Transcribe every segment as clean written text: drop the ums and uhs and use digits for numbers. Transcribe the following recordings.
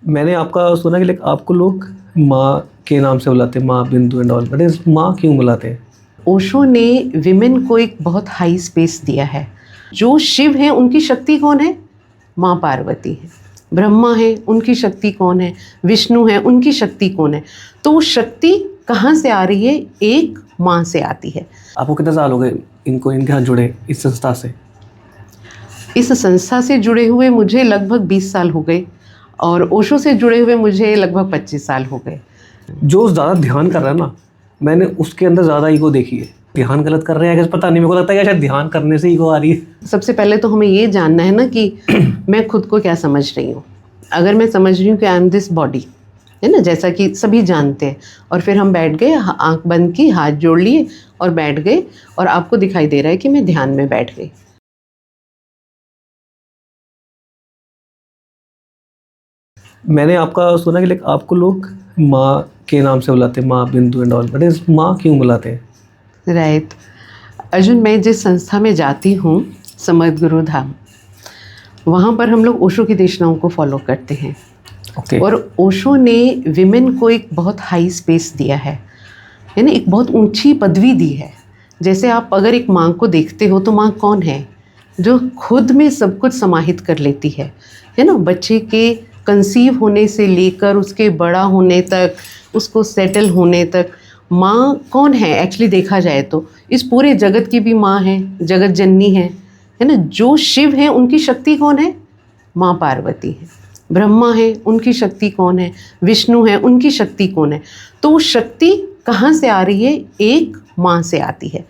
मैंने आपका सुना कि लाइक आपको लोग माँ के नाम से बुलाते हैं, माँ बिंदु एंड ऑल, बट माँ क्यों बुलाते हैं? ओशो ने विमेन को एक बहुत हाई स्पेस दिया है। जो शिव हैं उनकी शक्ति कौन है? माँ पार्वती है। ब्रह्मा है, उनकी शक्ति कौन है? विष्णु है, उनकी शक्ति कौन है? तो वो शक्ति कहाँ से आ रही है? एक माँ से आती है। आपको कितने साल हो गए इनके साथ जुड़े इस संस्था से? इस संस्था से जुड़े हुए मुझे लगभग 20 साल हो गए और ओशो से जुड़े हुए मुझे लगभग 25 साल हो गए। जो ज़्यादा ध्यान कर रहा है ना, मैंने उसके अंदर ज़्यादा ईगो देखी है। ध्यान गलत कर रहे हैं क्या पता नहीं, मेरे को लगता है कि शायद ध्यान करने से ईगो आ रही है। सबसे पहले तो हमें ये जानना है ना कि मैं खुद को क्या समझ रही हूँ। अगर मैं समझ रही हूँ कि आई एम दिस बॉडी, है ना, जैसा कि सभी जानते हैं, और फिर हम बैठ गए, आंख बंद की, हाथ जोड़ लिए और बैठ गए, और आपको दिखाई दे रहा है कि मैं ध्यान में बैठ गई। मैंने आपका सुना कि लाइक आपको लोग माँ के नाम से बुलाते हैं, माँ बिंदु एंड ऑल, बट माँ क्यों बुलाते हैं? राइट अर्जुन, मैं जिस संस्था में जाती हूँ, समर्थ गुरु धाम, वहाँ पर हम लोग ओशो की देशनाओं को फॉलो करते हैं। ओके। और ओशो ने विमेन को एक बहुत हाई स्पेस दिया है ना, एक बहुत ऊंची पदवी दी है। जैसे आप अगर एक माँ को देखते हो तो माँ कौन है? जो खुद में सब कुछ समाहित कर लेती है ना। बच्चे के कंसीव होने से लेकर उसके बड़ा होने तक, उसको सेटल होने तक, माँ कौन है? एक्चुअली देखा जाए तो इस पूरे जगत की भी माँ है, जगत जननी है ना। जो शिव हैं उनकी शक्ति कौन है? माँ पार्वती है। ब्रह्मा है, उनकी शक्ति कौन है? विष्णु है, उनकी शक्ति कौन है? तो वो शक्ति कहाँ से आ रही है? एक माँ से आती है।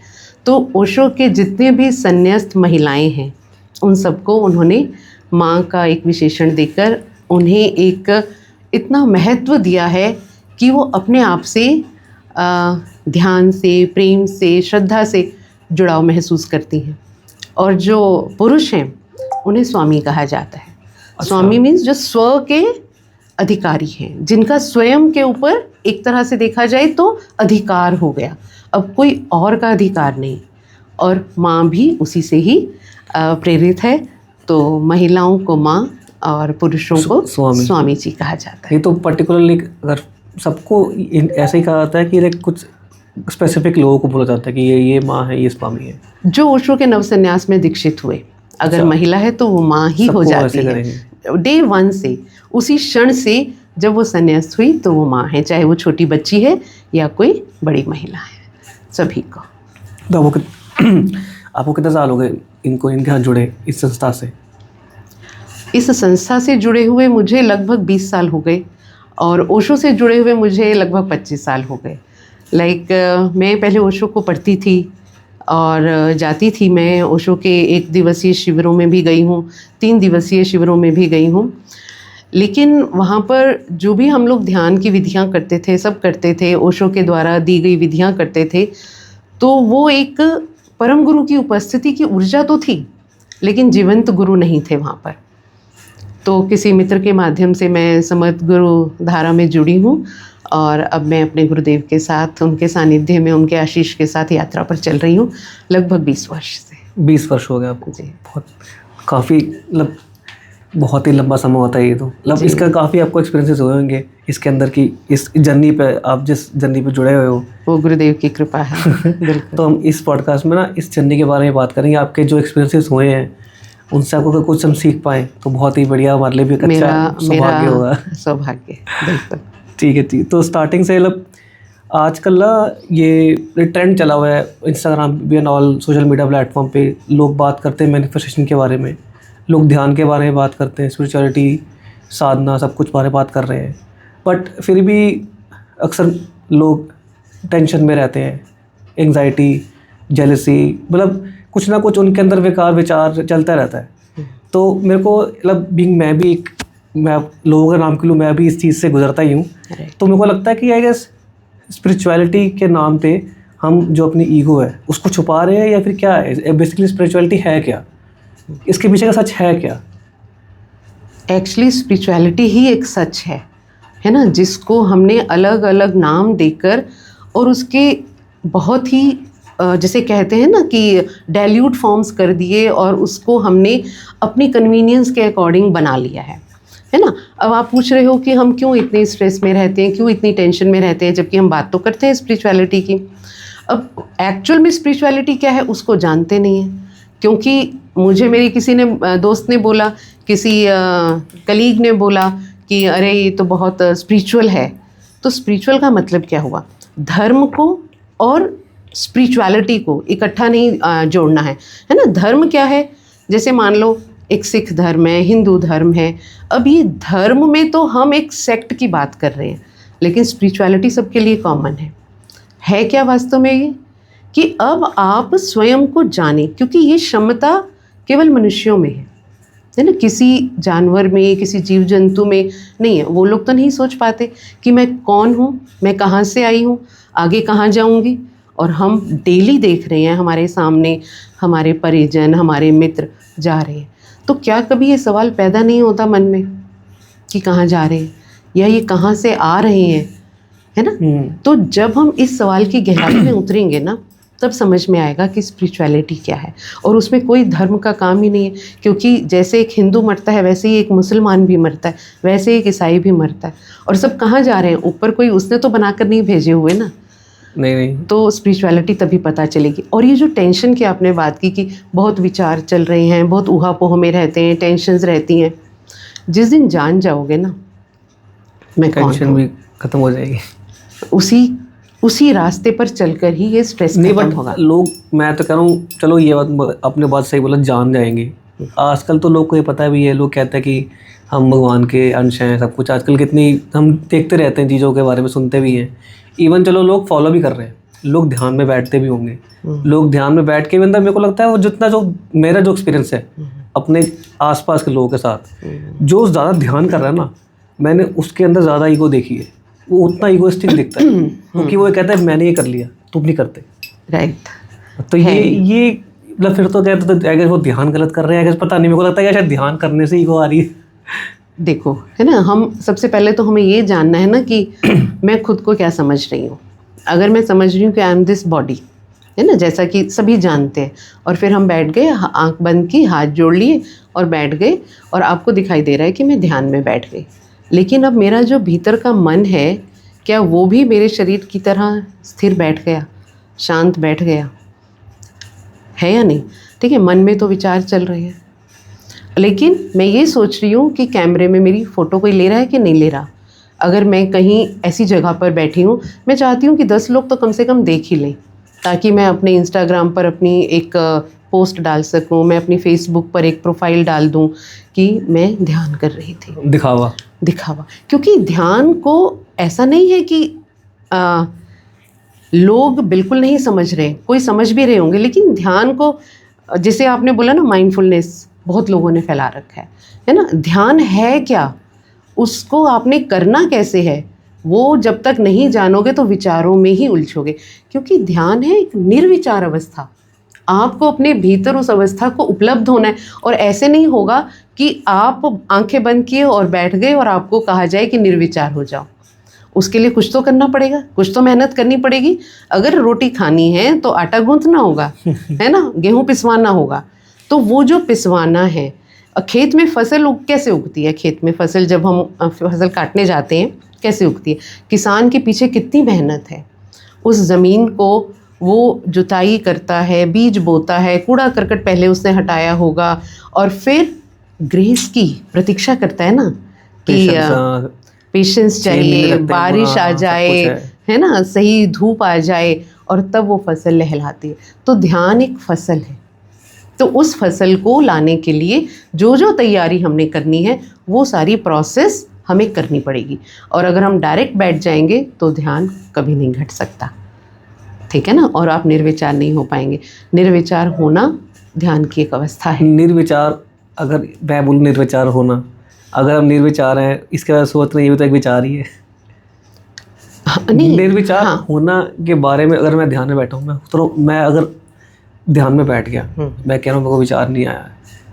तो ओशो के जितने भी संन्यास्त महिलाएं हैं, उन सबको उन्होंने माँ का एक विशेषण देकर उन्हें एक इतना महत्व दिया है कि वो अपने आप से ध्यान से, प्रेम से, श्रद्धा से जुड़ाव महसूस करती हैं। और जो पुरुष हैं उन्हें स्वामी कहा जाता है। स्वामी मीन्स जो स्व के अधिकारी हैं, जिनका स्वयं के ऊपर एक तरह से देखा जाए तो अधिकार हो गया, अब कोई और का अधिकार नहीं। और माँ भी उसी से ही प्रेरित है। तो महिलाओं को माँ और पुरुषों को स्वामी जी कहा जाता है। ये तो पर्टिकुलरली अगर सबको ऐसे ही कहा जाता है कि लाइक कुछ स्पेसिफिक लोगों को बोला जाता है कि ये माँ है, ये स्वामी है। जो ओशो के नवसन्यास में दीक्षित हुए, अगर महिला है तो वो माँ ही हो जाती है। डे 1 से, उसी क्षण से जब वो संन्यास हुई तो वो माँ है, चाहे वो छोटी बच्ची है या कोई बड़ी महिला है, सभी को। तो आपको कितने साल हो गए इनके साथ जुड़े इस संस्था से? इस संस्था से जुड़े हुए मुझे लगभग 20 साल हो गए और ओशो से जुड़े हुए मुझे लगभग 25 साल हो गए। मैं पहले ओशो को पढ़ती थी और जाती थी। मैं ओशो के 1 दिवसीय शिविरों में भी गई हूँ, 3 दिवसीय शिविरों में भी गई हूँ। लेकिन वहाँ पर जो भी हम लोग ध्यान की विधियाँ करते थे, सब करते थे, ओशो के द्वारा दी गई विधियाँ करते थे, तो वो एक परम गुरु की उपस्थिति की ऊर्जा तो थी, लेकिन जीवंत गुरु नहीं थे वहाँ पर। तो किसी मित्र के माध्यम से मैं समर्थ गुरु धारा में जुड़ी हूँ और अब मैं अपने गुरुदेव के साथ, उनके सानिध्य में, उनके आशीष के साथ यात्रा पर चल रही हूँ लगभग 20 वर्ष से। 20 वर्ष हो गए आपको? जी, काफ़ी बहुत ही लंबा समय होता है ये तो। इसका काफ़ी आपको एक्सपीरियंसेस हुए होंगे इसके अंदर की, इस जर्नी पे, आप जिस जर्नी पे जुड़े हुए हो, वो गुरुदेव की कृपा है। तो हम इस पॉडकास्ट में ना इस जर्नी के बारे में बात करेंगे, आपके जो एक्सपीरियंसेस हुए हैं उनसे आपको कुछ हम सीख पाएँ तो बहुत ही बढ़िया, हमारे लिए भी अच्छा सौभाग्य होगा। सौभाग्य, बिल्कुल। ठीक है। तो स्टार्टिंग से आजकल ना ये ट्रेंड चला हुआ है इंस्टाग्राम भी and all social media platform पे, लोग बात करते हैं मैनिफेस्टेशन के बारे में, लोग ध्यान के बारे में बात करते हैं, स्पिरिचुअलिटी, साधना, सब कुछ बारे में बात कर रहे हैं। बट फिर भी अक्सर लोग टेंशन में रहते हैं, एंग्जाइटी, जेलसी, कुछ ना कुछ उनके अंदर विचार चलता रहता है। तो मेरे को मैं लोगों का नाम के लिए मैं भी इस चीज़ से गुजरता ही हूँ। तो मेरे को लगता है कि आई गेस स्पिरिचुअलिटी के नाम पे हम जो अपनी ईगो है उसको छुपा रहे हैं, या फिर क्या है बेसिकली स्पिरिचुअलिटी है क्या, इसके पीछे का सच है क्या? एक्चुअली स्पिरिचुअलिटी ही एक सच है ना, जिसको हमने अलग अलग नाम देकर और उसके बहुत ही जैसे कहते हैं ना कि डाइल्यूट फॉर्म्स कर दिए और उसको हमने अपनी कन्वीनियंस के अकॉर्डिंग बना लिया है। है ना। अब आप पूछ रहे हो कि हम क्यों इतने स्ट्रेस में रहते हैं, क्यों इतनी टेंशन में रहते हैं, जबकि हम बात तो करते हैं स्पिरिचुअलिटी की। अब एक्चुअल में स्पिरिचुअलिटी क्या है उसको जानते नहीं हैं, क्योंकि मुझे मेरी किसी ने दोस्त ने बोला, किसी कलीग ने बोला कि अरे ये तो बहुत स्पिरिचुअल है। तो स्पिरिचुअल का मतलब क्या हुआ? धर्म को और स्पिरिचुअलिटी को इकट्ठा नहीं जोड़ना है ना। धर्म क्या है? जैसे मान लो एक सिख धर्म है, हिंदू धर्म है। अब ये धर्म में तो हम एक सेक्ट की बात कर रहे हैं, लेकिन स्पिरिचुअलिटी सबके लिए कॉमन है क्या वास्तव में ये? कि अब आप स्वयं को जाने, क्योंकि ये क्षमता केवल मनुष्यों में है ना, किसी जानवर में, किसी जीव जंतु में नहीं है। वो लोग तो नहीं सोच पाते कि मैं कौन हूँ, मैं कहाँ से आई हूँ, आगे कहाँ जाऊँगी। और हम डेली देख रहे हैं हमारे सामने हमारे परिजन, हमारे मित्र जा रहे हैं। तो क्या कभी ये सवाल पैदा नहीं होता मन में कि कहाँ जा रहे हैं या ये कहाँ से आ रहे हैं, है ना? तो जब हम इस सवाल की गहराई में उतरेंगे ना, तब समझ में आएगा कि स्पिरिचुअलिटी क्या है। और उसमें कोई धर्म का काम ही नहीं है, क्योंकि जैसे एक हिंदू मरता है वैसे ही एक मुसलमान भी मरता है, वैसे ही एक ईसाई भी मरता है। और सब कहाँ जा रहे हैं? ऊपर कोई उसने तो बनाकर नहीं भेजे हुए ना। नहीं। तो स्पिरिचुअलिटी तभी पता चलेगी। और ये जो टेंशन की आपने बात की कि बहुत विचार चल रहे हैं, बहुत ऊहा-पोह में रहते हैं, टेंशन्स रहती हैं, जिस दिन जान जाओगे ना मैं कौन हूँ, टेंशन भी खत्म हो जाएगी। उसी रास्ते पर चलकर ही ये स्ट्रेस नहीं, खत्म बट होगा। लोग, मैं तो कह रहा हूँ, चलो ये बात अपने बात सही बोला, जान जाएंगे। आजकल तो लोग को ये पता भी है, लोग कहते हैं कि हम भगवान के अंश हैं, सब कुछ। आजकल कितनी हम देखते रहते हैं, चीज़ों के बारे में सुनते भी हैं। इवन चलो लोग फॉलो भी कर रहे हैं, लोग ध्यान में बैठते भी होंगे। लोग ध्यान में बैठ के भी, अंदर मेरे को लगता है वो जितना, जो मेरा जो एक्सपीरियंस है अपने आसपास के लोगों के साथ, जो ज़्यादा ध्यान कर रहा है ना, मैंने उसके अंदर ज़्यादा ईगो देखी है। वो उतना ईगोइस्टिक दिखता है, क्योंकि वो कहता है मैंने ये कर लिया, तुम नहीं करते। राइट। तो ये मतलब फिर तो कहते तो अगर वो ध्यान गलत कर रहे हैं, अगर पता नहीं, मेरे को लगता है कि शायद ध्यान करने से ईगो आ रही है। देखो, है ना, हम सबसे पहले तो हमें ये जानना है ना कि मैं खुद को क्या समझ रही हूँ। अगर मैं समझ रही हूँ कि आई एम दिस बॉडी, है ना, जैसा कि सभी जानते हैं, और फिर हम बैठ गए, आंख बंद की, हाथ जोड़ लिए और बैठ गए, और आपको दिखाई दे रहा है कि मैं ध्यान में बैठ गई। लेकिन अब मेरा जो भीतर का मन है, क्या वो भी मेरे शरीर की तरह स्थिर बैठ गया, शांत बैठ गया है या नहीं? ठीक है, मन में तो विचार चल रहे हैं, लेकिन मैं ये सोच रही हूँ कि कैमरे में मेरी फ़ोटो कोई ले रहा है कि नहीं ले रहा। अगर मैं कहीं ऐसी जगह पर बैठी हूँ, मैं चाहती हूँ कि 10 लोग तो कम से कम देख ही लें, ताकि मैं अपने इंस्टाग्राम पर अपनी एक पोस्ट डाल सकूँ, मैं अपनी फेसबुक पर एक प्रोफाइल डाल दूँ कि मैं ध्यान कर रही थी। दिखावा। क्योंकि ध्यान को ऐसा नहीं है कि लोग बिल्कुल नहीं समझ रहे, कोई समझ भी रहे होंगे, लेकिन ध्यान को, जैसे आपने बोला ना, माइंडफुलनेस बहुत लोगों ने फैला रखा है ना। ध्यान है क्या, उसको आपने करना कैसे है, वो जब तक नहीं जानोगे तो विचारों में ही उलझोगे। क्योंकि ध्यान है एक निर्विचार अवस्था, आपको अपने भीतर उस अवस्था को उपलब्ध होना है। और ऐसे नहीं होगा कि आप आंखें बंद किए और बैठ गए और आपको कहा जाए कि निर्विचार हो जाओ। उसके लिए कुछ तो करना पड़ेगा, कुछ तो मेहनत करनी पड़ेगी। अगर रोटी खानी है तो आटा गूंथना होगा, है ना, गेहूँ पिसवाना होगा। तो वो जो पिसवाना है, खेत में फसल कैसे उगती है? खेत में फसल, जब हम फसल काटने जाते हैं, कैसे उगती है? किसान के पीछे कितनी मेहनत है। उस ज़मीन को वो जुताई करता है, बीज बोता है, कूड़ा करकट पहले उसने हटाया होगा, और फिर ग्रेस की प्रतीक्षा करता है ना कि पेशेंस चाहिए, बारिश आ जाए, है ना, सही धूप आ जाए, और तब वो फसल लहलाती है। तो ध्यान एक फसल है। तो उस फसल को लाने के लिए जो जो तैयारी हमने करनी है, वो सारी प्रोसेस हमें करनी पड़ेगी। और अगर हम डायरेक्ट बैठ जाएंगे तो ध्यान कभी नहीं घट सकता, ठीक है ना, और आप निर्विचार नहीं हो पाएंगे। निर्विचार होना ध्यान की एक अवस्था है। निर्विचार, अगर मैं बोलूँ निर्विचार होना, अगर हम निर्विचार हैं, इसके बाद सोच रहे हैं, ये भी तो एक विचार ही है। निर्विचार होना के बारे में अगर मैं ध्यान में बैठा हूँ, मैं अगर ध्यान में बैठ गया, मैं कह रहा हूँ मेरे को विचार नहीं आया,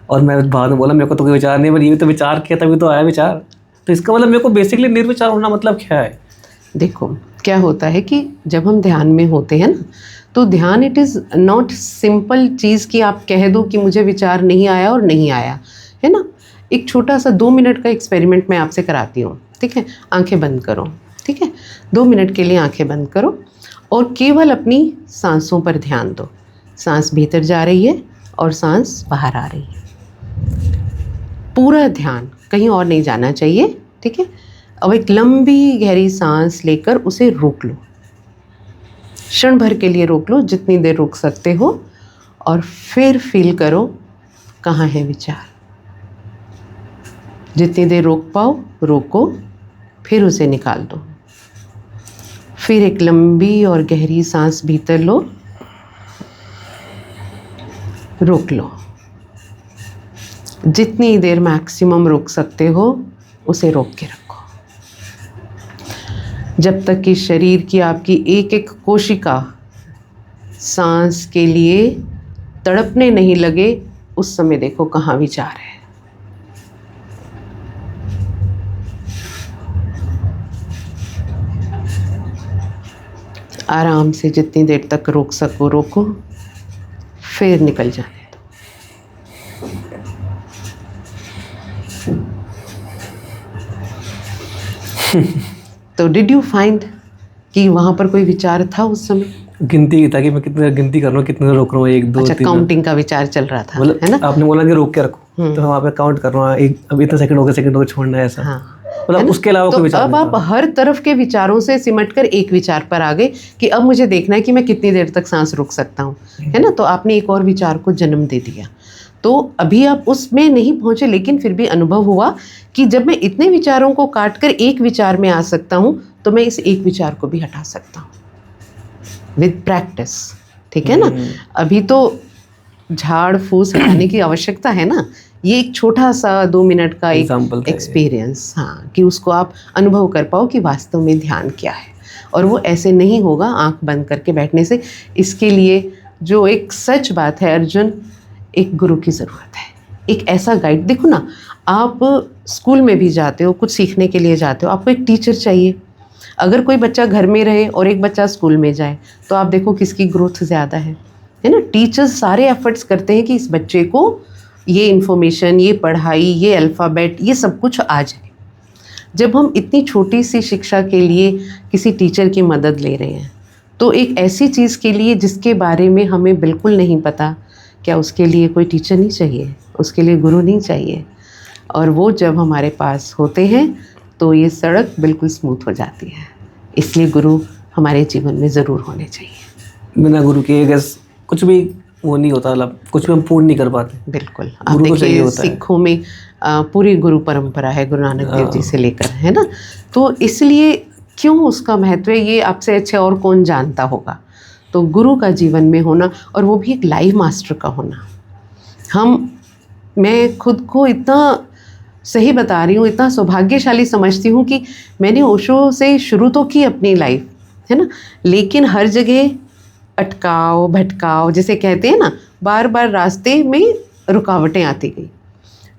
और मैं बाद में बोला मेरे को तो कोई विचार नहीं, पर ये भी तो विचार किया तभी तो आया विचार। तो इसका मतलब मेरे को बेसिकली निर्विचार होना मतलब क्या है? देखो, क्या होता है कि जब हम ध्यान में होते हैं ना, तो ध्यान इट इज़ नॉट सिंपल चीज़ कि आप कह दो कि मुझे विचार नहीं आया और नहीं आया, है ना। एक छोटा सा 2 मिनट का एक्सपेरिमेंट मैं आपसे कराती हूँ, ठीक है। आंखें बंद करो, ठीक है। 2 मिनट के लिए आंखें बंद करो और केवल अपनी सांसों पर ध्यान दो। सांस भीतर जा रही है और सांस बाहर आ रही है। पूरा ध्यान, कहीं और नहीं जाना चाहिए, ठीक है। अब एक लंबी गहरी सांस लेकर उसे रोक लो, क्षण भर के लिए रोक लो, जितनी देर रोक सकते हो, और फिर फील करो कहाँ है विचार। जितनी देर रोक पाओ रोको, फिर उसे निकाल दो। फिर एक लंबी और गहरी सांस भीतर लो, रोक लो। जितनी देर मैक्सिमम रोक सकते हो उसे रोक के रखो, जब तक कि शरीर की आपकी एक एक कोशिका सांस के लिए तड़पने नहीं लगे। उस समय देखो कहाँ विचार है। आराम से जितनी देर तक रोक सको रोको, फिर निकल जाने दो। तो डिड यू फाइंड कि वहाँ पर कोई विचार था उस समय? गिनती की था कि मैं कितने गिनती कर रहा हूँ, कितने रोक रहा हूँ, 1 2 3। अच्छा, काउंटिंग का विचार चल रहा था, मतलब है ना? आपने बोला कि रोक के रखो, तो मैं वहाँ पे काउंट कर रहा हूँ, एक अब इतना सेकंड हो गया, सेकंड हो गया, छोड़ना है ऐसा। हाँ, मतलब उसके अलावा तो कोई विचार अब नहीं आप था। हर तरफ के विचारों से सिमटकर एक विचार पर आ गए कि अब मुझे देखना है कि मैं कितनी देर तक सांस रोक सकता हूँ, है ना? तो आपने एक और विचार को जन्म दे दिया। तो अभी आप उसमें नहीं पहुँचे, लेकिन फिर भी अनुभव हुआ कि जब मैं इतने विचारों को काट कर एक विचार में आ सकता हूँ, तो मैं इस एक विचार को भी हटा सकता हूँ विद प्रैक्टिस, ठीक है ना? अभी तो झाड़ फूस हटाने की आवश्यकता है ना। ये एक छोटा सा 2 मिनट का Example एक था ये। एक्सपीरियंस, हाँ, कि उसको आप अनुभव कर पाओ कि वास्तव में ध्यान क्या है। और वो ऐसे नहीं होगा आंख बंद करके बैठने से। इसके लिए जो एक सच बात है अर्जुन, एक गुरु की ज़रूरत है, एक ऐसा गाइड। देखो ना, आप स्कूल में भी जाते हो, कुछ सीखने के लिए जाते हो, आपको एक टीचर चाहिए। अगर कोई बच्चा घर में रहे और एक बच्चा स्कूल में जाए, तो आप देखो किसकी ग्रोथ ज़्यादा है ना? टीचर्स सारे एफर्ट्स करते हैं कि इस बच्चे को ये इन्फॉर्मेशन, ये पढ़ाई, ये अल्फ़ाबेट, ये सब कुछ आ जाए। जब हम इतनी छोटी सी शिक्षा के लिए किसी टीचर की मदद ले रहे हैं, तो एक ऐसी चीज़ के लिए जिसके बारे में हमें बिल्कुल नहीं पता, क्या उसके लिए कोई टीचर नहीं चाहिए? उसके लिए गुरु नहीं चाहिए? और वो जब हमारे पास होते हैं तो ये सड़क बिल्कुल स्मूथ हो जाती है। इसलिए गुरु हमारे जीवन में ज़रूर होने चाहिए। बिना गुरु के गैस कुछ भी वो नहीं होता, मतलब कुछ भी हम पूर्ण नहीं कर पाते। बिल्कुल, आप गुरु को चाहिए देखिए होता है। सिखों में पूरी गुरु परंपरा है, गुरु नानक देव जी से लेकर, है ना? तो इसलिए क्यों उसका महत्व है, ये आपसे अच्छे और कौन जानता होगा। तो गुरु का जीवन में होना, और वो भी एक लाइव मास्टर का होना। मैं खुद को इतना, सही बता रही हूँ, इतना सौभाग्यशाली समझती हूँ कि मैंने ओशो से शुरू तो की अपनी लाइफ, है ना? लेकिन हर जगह अटकाव भटकाव, जिसे कहते हैं ना, बार बार रास्ते में रुकावटें आती गई,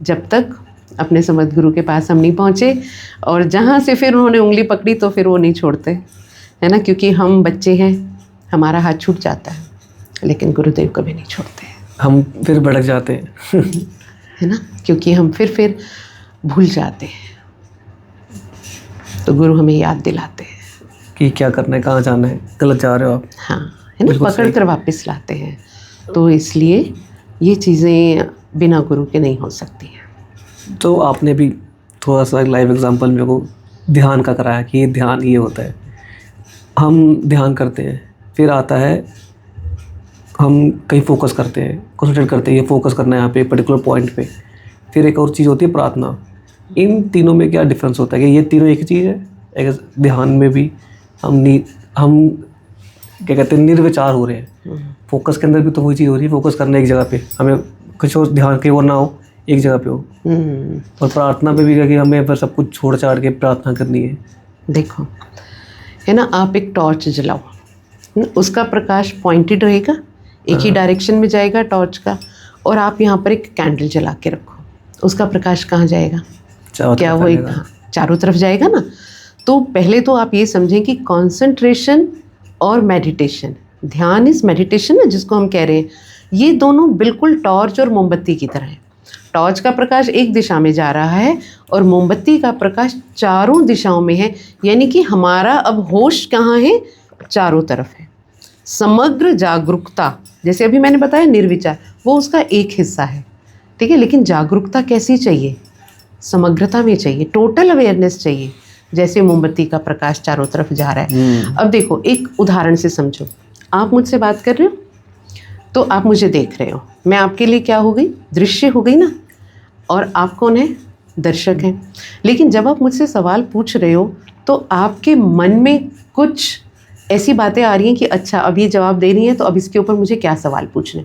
जब तक अपने समर्थ गुरु के पास हम नहीं पहुँचे। और जहाँ से फिर उन्होंने उंगली पकड़ी तो फिर वो नहीं छोड़ते, है ना? क्योंकि हम बच्चे हैं, हमारा हाथ छूट जाता है, लेकिन गुरुदेव कभी नहीं छोड़ते। हम फिर भटक जाते हैं है ना? क्योंकि हम फिर भूल जाते हैं, तो गुरु हमें याद दिलाते हैं कि क्या करना है, कहाँ जाना है, गलत जा रहे हो आप। हाँ, है ना? पकड़ कर वापस लाते हैं। तो इसलिए ये चीज़ें बिना गुरु के नहीं हो सकती हैं। तो आपने भी थोड़ा सा लाइव एग्जांपल मेरे को ध्यान का कराया कि ये ध्यान ये होता है। हम ध्यान करते हैं, फिर आता है हम कहीं फोकस करते हैं, कंसंट्रेट करते हैं, ये फोकस करना है यहाँ पे पर्टिकुलर पॉइंट पे। फिर एक और चीज़ होती है प्रार्थना। इन तीनों में क्या डिफरेंस होता है कि ये तीनों एक ही चीज़ है? एक ध्यान में भी हम क्या कहते हैं, निर्विचार हो रहे हैं। फोकस के अंदर भी तो वही चीज़ हो रही है, फोकस करना एक जगह पे, हमें कुछ और ध्यान के और ना हो, एक जगह पे हो। और प्रार्थना पे भी क्या कि हमें पर सब कुछ छोड़ छाड़ के प्रार्थना करनी है। देखो, है ना, आप एक टॉर्च जलाओ, उसका प्रकाश पॉइंटेड रहेगा, एक ही डायरेक्शन में जाएगा टॉर्च का। और आप यहाँ पर एक कैंडल जला के रखो, उसका प्रकाश कहाँ जाएगा? क्या वो एक चारों तरफ जाएगा ना? तो पहले तो आप ये समझें कि कंसंट्रेशन और मेडिटेशन, ध्यान इस मेडिटेशन है जिसको हम कह रहे हैं, ये दोनों बिल्कुल टॉर्च और मोमबत्ती की तरह हैं। टॉर्च का प्रकाश एक दिशा में जा रहा है और मोमबत्ती का प्रकाश चारों दिशाओं में है, यानी कि हमारा अब होश कहाँ है, चारों तरफ है। समग्र जागरूकता, जैसे अभी मैंने बताया निर्विचार, वो उसका एक हिस्सा है, ठीक है। लेकिन जागरूकता कैसी चाहिए, समग्रता में चाहिए, टोटल अवेयरनेस चाहिए, जैसे मोमबत्ती का प्रकाश चारों तरफ जा रहा है। अब देखो एक उदाहरण से समझो, आप मुझसे बात कर रहे हो तो आप मुझे देख रहे हो, मैं आपके लिए क्या हो गई, दृश्य हो गई ना, और आप कौन है, दर्शक हैं। लेकिन जब आप मुझसे सवाल पूछ रहे हो तो आपके मन में कुछ ऐसी बातें आ रही हैं कि अच्छा अब ये जवाब दे रही हैं तो अब इसके ऊपर मुझे क्या सवाल पूछने।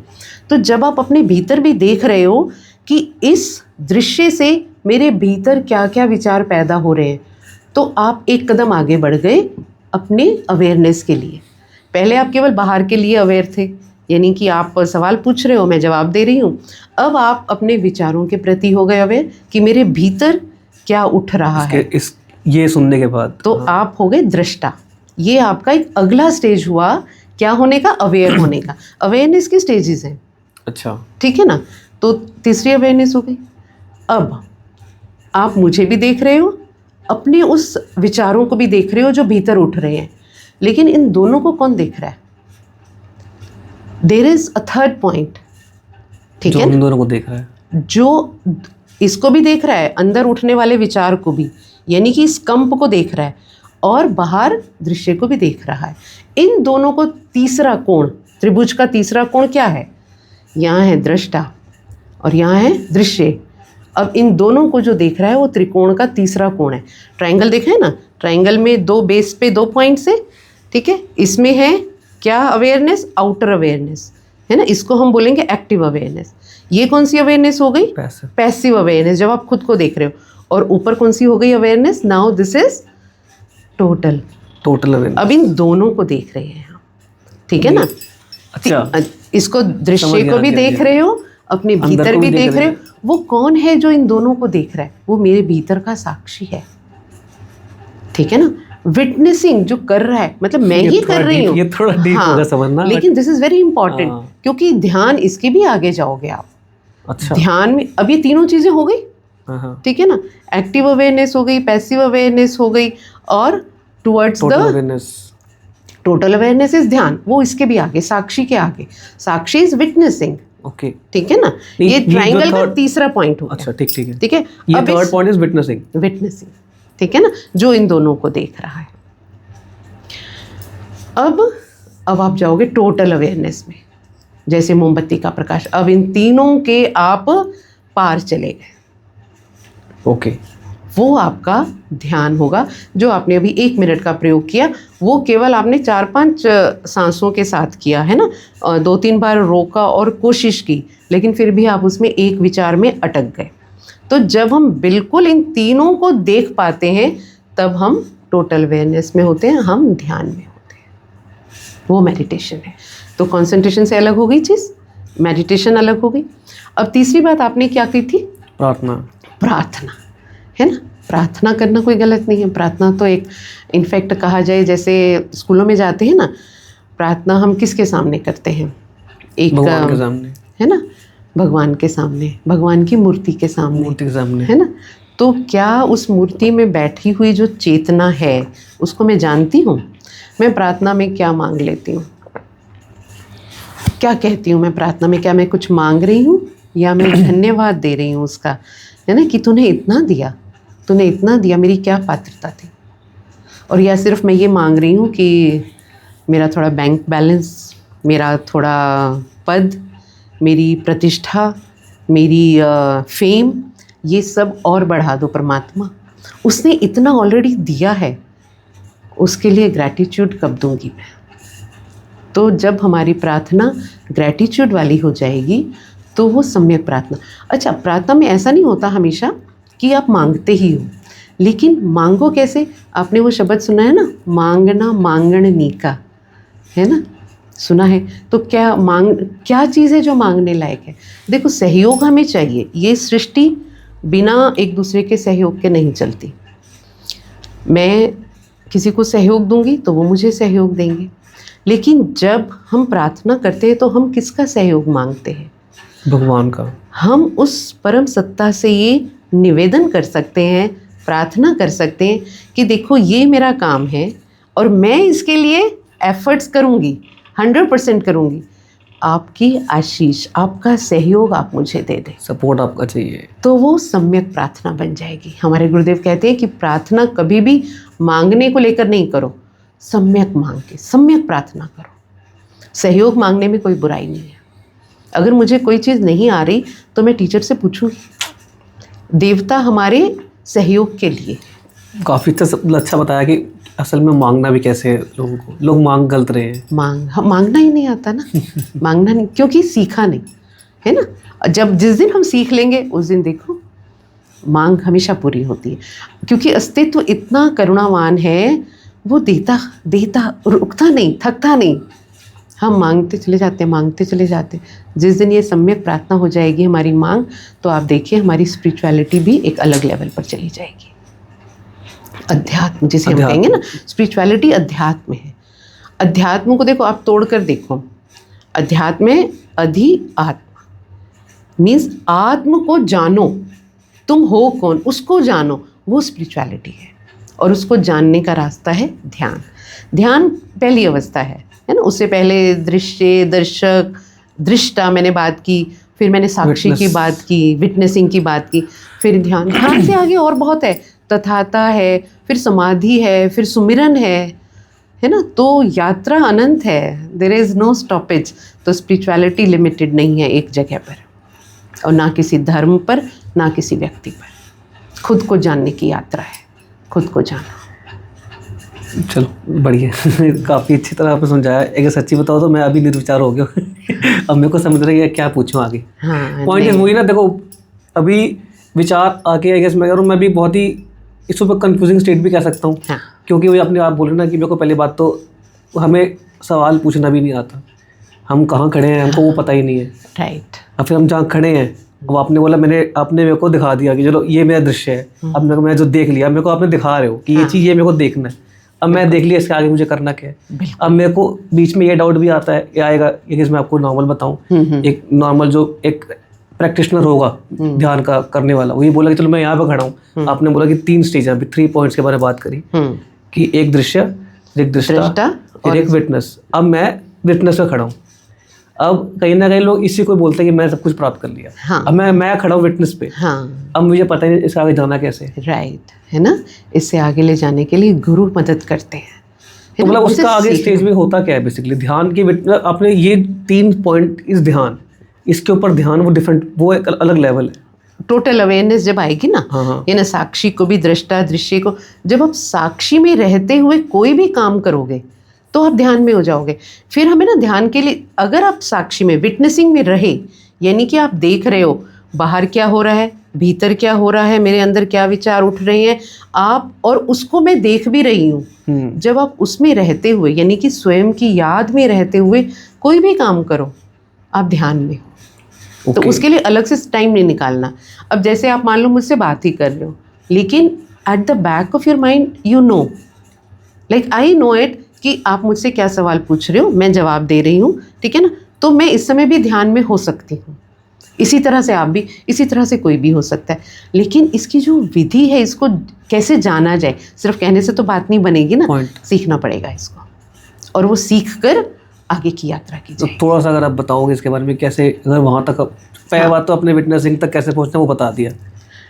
तो जब आप अपने भीतर भी देख रहे हो कि इस दृश्य से मेरे भीतर क्या क्या विचार पैदा हो रहे हैं, तो आप एक कदम आगे बढ़ गए अपने अवेयरनेस के लिए। पहले आप केवल बाहर के लिए अवेयर थे, यानी कि आप सवाल पूछ रहे हो, मैं जवाब दे रही हूँ। अब आप अपने विचारों के प्रति हो गए अवेयर कि मेरे भीतर क्या उठ रहा है। ये सुनने के बाद तो आप हो गए दृष्टा। ये आपका एक अगला स्टेज हुआ, क्या होने का, अवेयर होने का। अवेयरनेस की स्टेजेस हैं, अच्छा ठीक है ना। तो तीसरी अवेयरनेस हो गई। अब आप मुझे भी देख रहे हो, अपने उस विचारों को भी देख रहे हो जो भीतर उठ रहे हैं, लेकिन इन दोनों को कौन देख रहा है, there is a third point, ठीक है, इन दोनों को देख रहा है, जो इसको भी देख रहा है, अंदर उठने वाले विचार को भी, यानी कि इस कंप को देख रहा है, और बाहर दृश्य को भी देख रहा है। इन दोनों को तीसरा कोण, त्रिभुज का तीसरा कोण क्या है, यहाँ है दृष्टा और यहाँ है दृश्य। अब इन दोनों को जो देख रहा है वो त्रिकोण का तीसरा कोण है। ट्रायंगल देखा है ना, ट्रायंगल में दो बेस पे दो पॉइंट्स है, ठीक है। इसमें है क्या अवेयरनेस, आउटर अवेयरनेस, है ना, इसको हम बोलेंगे एक्टिव अवेयरनेस। ये कौन सी अवेयरनेस हो गई, पैसिव अवेयरनेस, जब आप खुद को देख रहे हो। और ऊपर कौन सी हो गई awareness, now this is total awareness. अब इन दोनों को देख रहे हैं हम, ठीक है ना। अच्छा, इसको दृश्य को भी देख रहे हो, अपने भीतर भी देख रहे हो। वो कौन है जो इन दोनों को देख रहा है, वो मेरे भीतर का साक्षी है, ठीक है ना। विटनेसिंग जो कर रहा है, मतलब मैं ही कर रही हूँ, ये थोड़ा डीप होगा समझना, लेकिन दिस इज वेरी इंपॉर्टेंट, क्योंकि ध्यान इसके भी आगे जाओगे आप। अच्छा, ध्यान में अब ये तीनों चीजें हो गई, ठीक है ना। एक्टिव अवेयरनेस हो गई, पैसिव अवेयरनेस हो गई, और towards the total awareness is ध्यान, वो इसके भी आगे, साक्षी के आगे। साक्षी इज विटनेसिंग, ओके, ठीक है ना। ये ट्रायंगल का तीसरा पॉइंट हो गया। अच्छा, ठीक है, ठीक है। ये थर्ड पॉइंट इज विटनेसिंग, ठीक है ना, जो इन दोनों को देख रहा है। अब आप जाओगे टोटल अवेयरनेस में, जैसे मोमबत्ती का प्रकाश। अब इन तीनों के आप पार चले गए, ओके। वो आपका ध्यान होगा, जो आपने अभी 1 मिनट का प्रयोग किया, वो केवल आपने 4-5 सांसों के साथ किया है ना, 2-3 बार रोका और कोशिश की, लेकिन फिर भी आप उसमें एक विचार में अटक गए। तो जब हम बिल्कुल इन तीनों को देख पाते हैं, तब हम टोटल अवेयरनेस में होते हैं, हम ध्यान में होते हैं, वो मेडिटेशन है। तो कंसंट्रेशन से अलग हो गई चीज़, मेडिटेशन अलग हो गई। अब तीसरी बात आपने क्या की थी, प्रार्थना, है ना। प्रार्थना करना कोई गलत नहीं है, प्रार्थना तो एक, इनफैक्ट कहा जाए, जैसे स्कूलों में जाते हैं ना, प्रार्थना हम किसके सामने करते हैं, एक भगवान के सामने, है ना, भगवान के सामने, भगवान की मूर्ति के सामने, है ना। तो क्या उस मूर्ति में बैठी हुई जो चेतना है उसको मैं जानती हूँ? मैं प्रार्थना में क्या मांग लेती हूँ, क्या कहती हूँ मैं प्रार्थना में, क्या मैं कुछ मांग रही हूँ या मैं धन्यवाद दे रही हूँ उसका, है ना, कि तूने इतना दिया, तूने इतना दिया, मेरी क्या पात्रता थी। और या सिर्फ मैं ये मांग रही हूँ कि मेरा थोड़ा बैंक बैलेंस, मेरा थोड़ा पद, मेरी प्रतिष्ठा, मेरी फेम, ये सब और बढ़ा दो परमात्मा, उसने इतना ऑलरेडी दिया है, उसके लिए ग्रैटिट्यूड कब दूंगी मैं। तो जब हमारी प्रार्थना ग्रैटिट्यूड वाली हो जाएगी तो वो सम्यक प्रार्थना। अच्छा, प्रार्थना में ऐसा नहीं होता हमेशा कि आप मांगते ही हो, लेकिन मांगो कैसे। आपने वो शब्द सुना है ना, मांगना मांगणनी का, है ना, सुना है। तो क्या चीज़ है जो मांगने लायक है। देखो, सहयोग हमें चाहिए, ये सृष्टि बिना एक दूसरे के सहयोग के नहीं चलती। मैं किसी को सहयोग दूंगी तो वो मुझे सहयोग देंगे, लेकिन जब हम प्रार्थना करते हैं तो हम किसका सहयोग मांगते हैं, भगवान का। हम उस परम सत्ता से ये निवेदन कर सकते हैं, प्रार्थना कर सकते हैं कि देखो ये मेरा काम है और मैं इसके लिए एफर्ट्स करूँगी, 100% करूँगी। आपकी आशीष, आपका सहयोग आप मुझे दे दें, सपोर्ट आपका चाहिए। तो वो सम्यक प्रार्थना बन जाएगी। हमारे गुरुदेव कहते हैं कि प्रार्थना कभी भी मांगने को लेकर नहीं करो, सम्यक मांग के सम्यक प्रार्थना करो। सहयोग मांगने में कोई बुराई नहीं है। अगर मुझे कोई चीज़ नहीं आ रही तो मैं टीचर से पूछूंगी। देवता हमारे सहयोग के लिए। काफ़ी अच्छा बताया कि असल में मांगना भी कैसे है लोगों को। लोग मांग गलत रहे हैं। मांगना ही नहीं आता ना मांगना नहीं, क्योंकि सीखा नहीं है ना। जब जिस दिन हम सीख लेंगे उस दिन देखो मांग हमेशा पूरी होती है, क्योंकि अस्तित्व इतना करुणावान है, वो देता देता रुकता नहीं, थकता नहीं। हम मांगते चले जाते हैं, मांगते चले जाते हैं। जिस दिन ये सम्यक प्रार्थना हो जाएगी हमारी मांग, तो आप देखिए हमारी स्पिरिचुअलिटी भी एक अलग लेवल पर चली जाएगी। अध्यात्म जिसे हम कहेंगे ना, स्पिरिचुअलिटी अध्यात्म है। अध्यात्म को देखो, आप तोड़ कर देखो। अध्यात्म में अधि आत्मा मीन्स आत्म को जानो, तुम हो कौन उसको जानो, वो स्पिरिचुअलिटी है। और उसको जानने का रास्ता है ध्यान। ध्यान पहली अवस्था है ना। उससे पहले दृश्य, दर्शक, दृष्टा मैंने बात की, फिर मैंने साक्षी की बात की, विटनेसिंग की बात की, फिर ध्यान। ध्यान से आगे और बहुत है, तथाता है, फिर समाधि है, फिर सुमिरन है ना। तो यात्रा अनंत है, देयर इज़ नो स्टॉपेज। तो स्पिरिचुअलिटी लिमिटेड नहीं है एक जगह पर, और ना किसी धर्म पर, ना किसी व्यक्ति पर। खुद को जानने की यात्रा है, खुद को जाना। चलो बढ़िया काफ़ी अच्छी तरह आपने समझाया। एक सच्ची बताओ तो मैं अभी निर्विचार हो गया अब मेरे को समझ रही है क्या पूछूं आगे। हाँ, पॉइंट इस वही ना, देखो अभी विचार आके आई गेस मैं भी बहुत ही इसको मैं कंफ्यूजिंग स्टेट भी कह सकता हूँ। हाँ। क्योंकि वही अपने आप बोले ना कि मेरे को पहली बात तो हमें सवाल पूछना भी नहीं आता। हम कहाँ खड़े हैं हमको वो पता ही नहीं है। राइट। और फिर हम जहाँ खड़े हैं वो आपने बोला, आपने मेरे को दिखा दिया कि चलो ये मेरा दृश्य है। अब मैं जो देख लिया, मेरे को आपने दिखा रहे हो कि ये चीज़ ये मेरे को देखना है। अब मैं देख लिया, इसके आगे मुझे करना क्या है। अब मेरे को बीच में ये डाउट भी आता है, ये आएगा ये मैं आपको नॉर्मल बताऊं। एक नॉर्मल जो एक प्रैक्टिशनर होगा ध्यान का करने वाला, वो ये बोला कि चलो मैं यहाँ पे खड़ा हूँ। आपने बोला कि 3 स्टेज है, अभी 3 पॉइंट्स के बारे में बात करी कि एक दृश्य, एक दृष्टा और एक विटनेस। अब मैं विटनेस पे खड़ा हूँ। अब कहीं ना कहीं लोग इसी को बोलते हैं कि मैं सब कुछ प्राप्त कर लिया। हाँ। अब मैं खड़ा हूँ विटनेस पे। हाँ। अब मुझे पता नहीं इससे आगे जाना कैसे। राइट, है ना। इससे आगे ले जाने के लिए गुरु मदद करते हैं। तो मतलब उसका आगे स्टेज में होता क्या है बेसिकली ध्यान की? आपने ये 3 पॉइंट, इस ध्यान, इसके ऊपर ध्यान वो डिफरेंट, वो एक अलग लेवल है। टोटल अवेयरनेस जब आएगी ना, हाँ। ये ना साक्षी को भी, दृष्टा दृश्य को, जब आप साक्षी में रहते हुए कोई भी काम करोगे तो आप ध्यान में हो जाओगे। फिर हमें ना ध्यान के लिए, अगर आप साक्षी में, विटनेसिंग में रहे, यानी कि आप देख रहे हो बाहर क्या हो रहा है, भीतर क्या हो रहा है, मेरे अंदर क्या विचार उठ रहे हैं आप, और उसको मैं देख भी रही हूँ। जब आप उसमें रहते हुए, यानी कि स्वयं की याद में रहते हुए कोई भी काम करो, आप ध्यान में हो। तो उसके लिए अलग से टाइम नहीं निकालना। अब जैसे आप मान लो मुझसे बात ही कर रहे हो, लेकिन at the back of your mind you know, like I know it, कि आप मुझसे क्या सवाल पूछ रहे हो, मैं जवाब दे रही हूँ, ठीक है ना। तो मैं इस समय भी ध्यान में हो सकती हूँ। इसी तरह से आप भी, इसी तरह से कोई भी हो सकता है। लेकिन इसकी जो विधि है, इसको कैसे जाना जाए, सिर्फ कहने से तो बात नहीं बनेगी ना, सीखना पड़ेगा इसको, और वो सीख कर आगे की यात्रा की जाए। तो थोड़ा सा अगर आप बताओगे इसके बारे में, कैसे अगर वहाँ तक पहले बात तो अपने विटनेसिंग तक कैसे पहुँचना वो बता दिया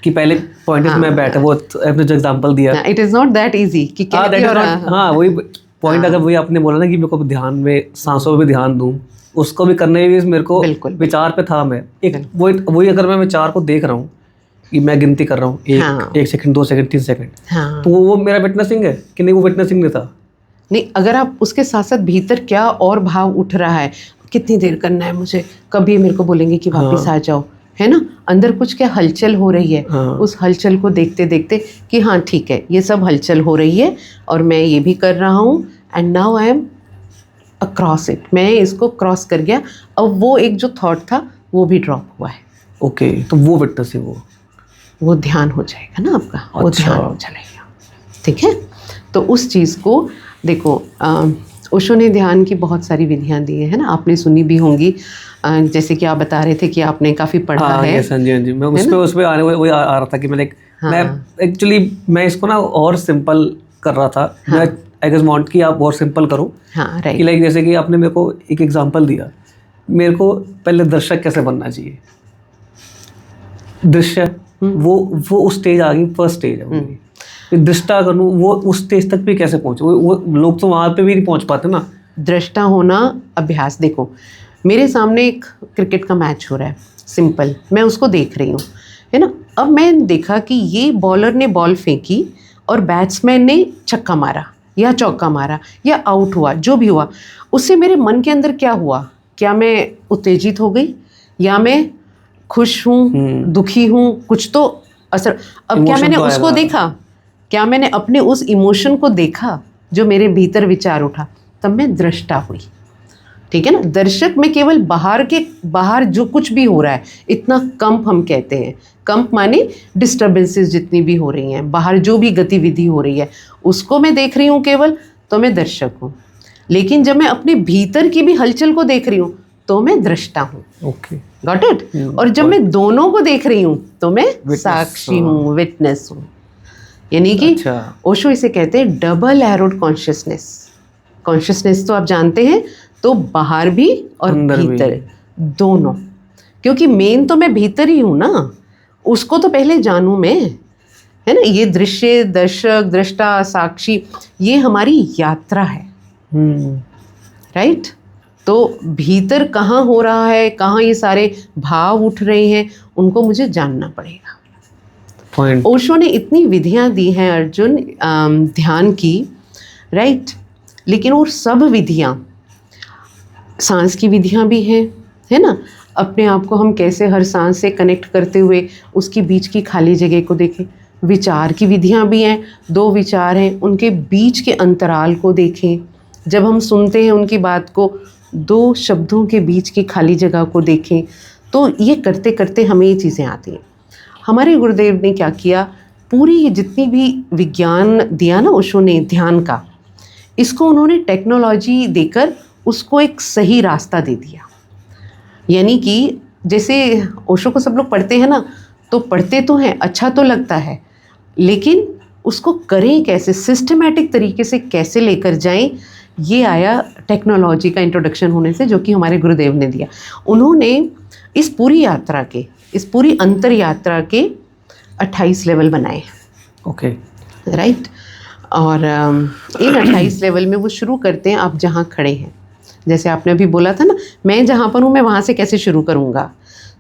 कि पहले पॉइंट में बैठे, वो आपने जो एग्जांपल दिया, it is not that easy कि हाँ वही पॉइंट। अगर वही आपने बोला ना कि मेरे को ध्यान में, सांसों में भी ध्यान दूँ, उसको भी करने में भी मेरे को विचार पे था। मैं एक वही अगर मैं विचार को देख रहा हूँ कि मैं गिनती कर रहा हूँ, 1 सेकंड, 2 सेकंड, 3 सेकंड, तो वो मेरा विटनेसिंग है कि नहीं? वो विटनेसिंग नहीं था। नहीं, अगर आप उसके साथ साथ भीतर क्या और भाव उठ रहा है, कितनी देर करना है मुझे, कभी मेरे को बोलेंगे कि वापस आ जाओ, है ना, अंदर कुछ क्या हलचल हो रही है। उस हलचल को देखते देखते कि हाँ ठीक है, ये सब हलचल हो रही है और मैं ये भी कर रहा हूँ, and now I am across it, मैं इसको क्रॉस कर गया। अब वो एक जो थॉट था वो भी ड्रॉप हुआ है। ओके, तो वो विटनेस है, वो ध्यान हो जाएगा ना आपका। वो ध्यान हो चलेगा, ठीक है। तो उस चीज़ को देखो, ओशो ने ध्यान की बहुत सारी विधियां दी है ना, आपने सुनी भी होंगी। जैसे कि आप बता रहे थे कि आपने काफ़ी पढ़ा हाँ है। यस, हाँ जी हाँ जी, मैं उस पे आने वही आ रहा था कि मैं एक्चुअली मैं इसको ना और सिंपल कर रहा था। मैं आई गेस वांट कि आप और सिंपल करो। हाँ कि राइट। लाइक जैसे कि आपने मेरे को एक एग्जांपल दिया, मेरे को पहले दर्शक कैसे बनना चाहिए, दृश्य वो उस स्टेज आ गई, फर्स्ट स्टेज है वो मेरी। फिर दृष्टा करूँ, वो उस स्टेज तक भी कैसे पहुँचे, वो लोग तो वहाँ पे भी नहीं पहुँच पाते ना। दृष्टा होना अभ्यास। देखो मेरे सामने एक क्रिकेट का मैच हो रहा है, सिंपल, मैं उसको देख रही हूँ, है ना। अब मैं देखा कि ये बॉलर ने बॉल फेंकी और बैट्समैन ने छक्का मारा या चौका मारा या आउट हुआ, जो भी हुआ, उससे मेरे मन के अंदर क्या हुआ? क्या मैं उत्तेजित हो गई या मैं खुश हूँ, दुखी हूँ? कुछ तो असर। अब क्या Emotion मैंने तो उसको आएगा। देखा? क्या मैंने अपने उस इमोशन को देखा जो मेरे भीतर विचार उठा? तब मैं दृष्टा हुई। ठीक है ना। दर्शक में केवल बाहर जो कुछ भी हो रहा है, इतना कंप हम कहते हैं, कंप माने डिस्टर्बेंसेस जितनी भी हो रही हैं, बाहर जो भी गतिविधि हो रही है उसको मैं देख रही हूँ केवल, तो मैं दर्शक हूँ। लेकिन जब मैं अपने भीतर की भी हलचल को देख रही हूँ तो मैं दृष्टा हूँ। Okay, got it. और जब मैं दोनों को देख रही हूँ तो मैं साक्षी हूँ, विटनेस हूँ। यानी कि ओशो इसे कहते हैं डबल एरोड कॉन्शियसनेस। कॉन्शियसनेस तो आप जानते हैं, तो बाहर भी और भीतर दोनों, क्योंकि मेन तो मैं भीतर ही हूँ ना, उसको तो पहले जानूँ मैं, है ना। ये दृश्य, दर्शक, दृष्टा, साक्षी, ये हमारी यात्रा है। राइट। तो भीतर कहाँ हो रहा है, कहाँ ये सारे भाव उठ रहे हैं, उनको मुझे जानना पड़ेगा। पॉइंट। ओशो ने इतनी विधियां दी हैं अर्जुन ध्यान की, राइट। लेकिन वो सब विधियां, सांस की विधियां भी हैं, है ना। अपने आप को हम कैसे हर सांस से कनेक्ट करते हुए उसकी बीच की खाली जगह को देखें। विचार की विधियां भी हैं, 2 विचार हैं, उनके बीच के अंतराल को देखें। जब हम सुनते हैं उनकी बात को, 2 शब्दों के बीच की खाली जगह को देखें। तो ये करते करते हमें ये चीज़ें आती हैं। हमारे गुरुदेव ने क्या किया, पूरी जितनी भी विज्ञान दिया ना ओशो ने ध्यान का, इसको उन्होंने टेक्नोलॉजी देकर उसको एक सही रास्ता दे दिया। यानी कि जैसे ओशो को सब लोग पढ़ते हैं ना, तो पढ़ते तो हैं, अच्छा तो लगता है, लेकिन उसको करें कैसे, सिस्टमैटिक तरीके से कैसे लेकर जाएं, ये आया टेक्नोलॉजी का इंट्रोडक्शन होने से, जो कि हमारे गुरुदेव ने दिया। उन्होंने इस पूरी यात्रा के, इस पूरी अंतर यात्रा के 28 लेवल बनाए। Okay, right. और इन 28 लेवल में वो शुरू करते हैं आप जहाँ खड़े हैं। जैसे आपने अभी बोला था ना, मैं जहाँ पर हूँ मैं वहाँ से कैसे शुरू करूँगा।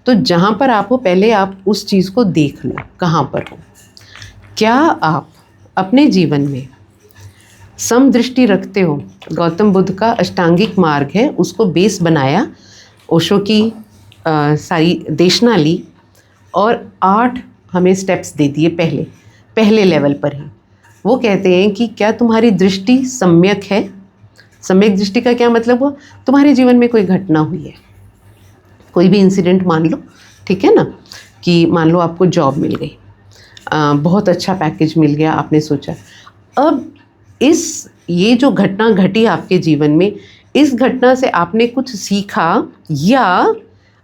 तो जहाँ पर आप हो, पहले आप उस चीज़ को देख लो, कहाँ पर हो। क्या आप अपने जीवन में समदृष्टि रखते हो? गौतम बुद्ध का अष्टांगिक मार्ग है, उसको बेस बनाया, ओशो की सारी देशना ली और 8 हमें स्टेप्स दे दिए पहले लेवल पर ही। वो कहते हैं कि क्या तुम्हारी दृष्टि सम्यक है? सम्यक दृष्टि का क्या मतलब हुआ? तुम्हारे जीवन में कोई घटना हुई है, कोई भी इंसिडेंट मान लो, ठीक है ना, कि मान लो आपको जॉब मिल गई, बहुत अच्छा पैकेज मिल गया, आपने सोचा अब ये जो घटना घटी आपके जीवन में, इस घटना से आपने कुछ सीखा, या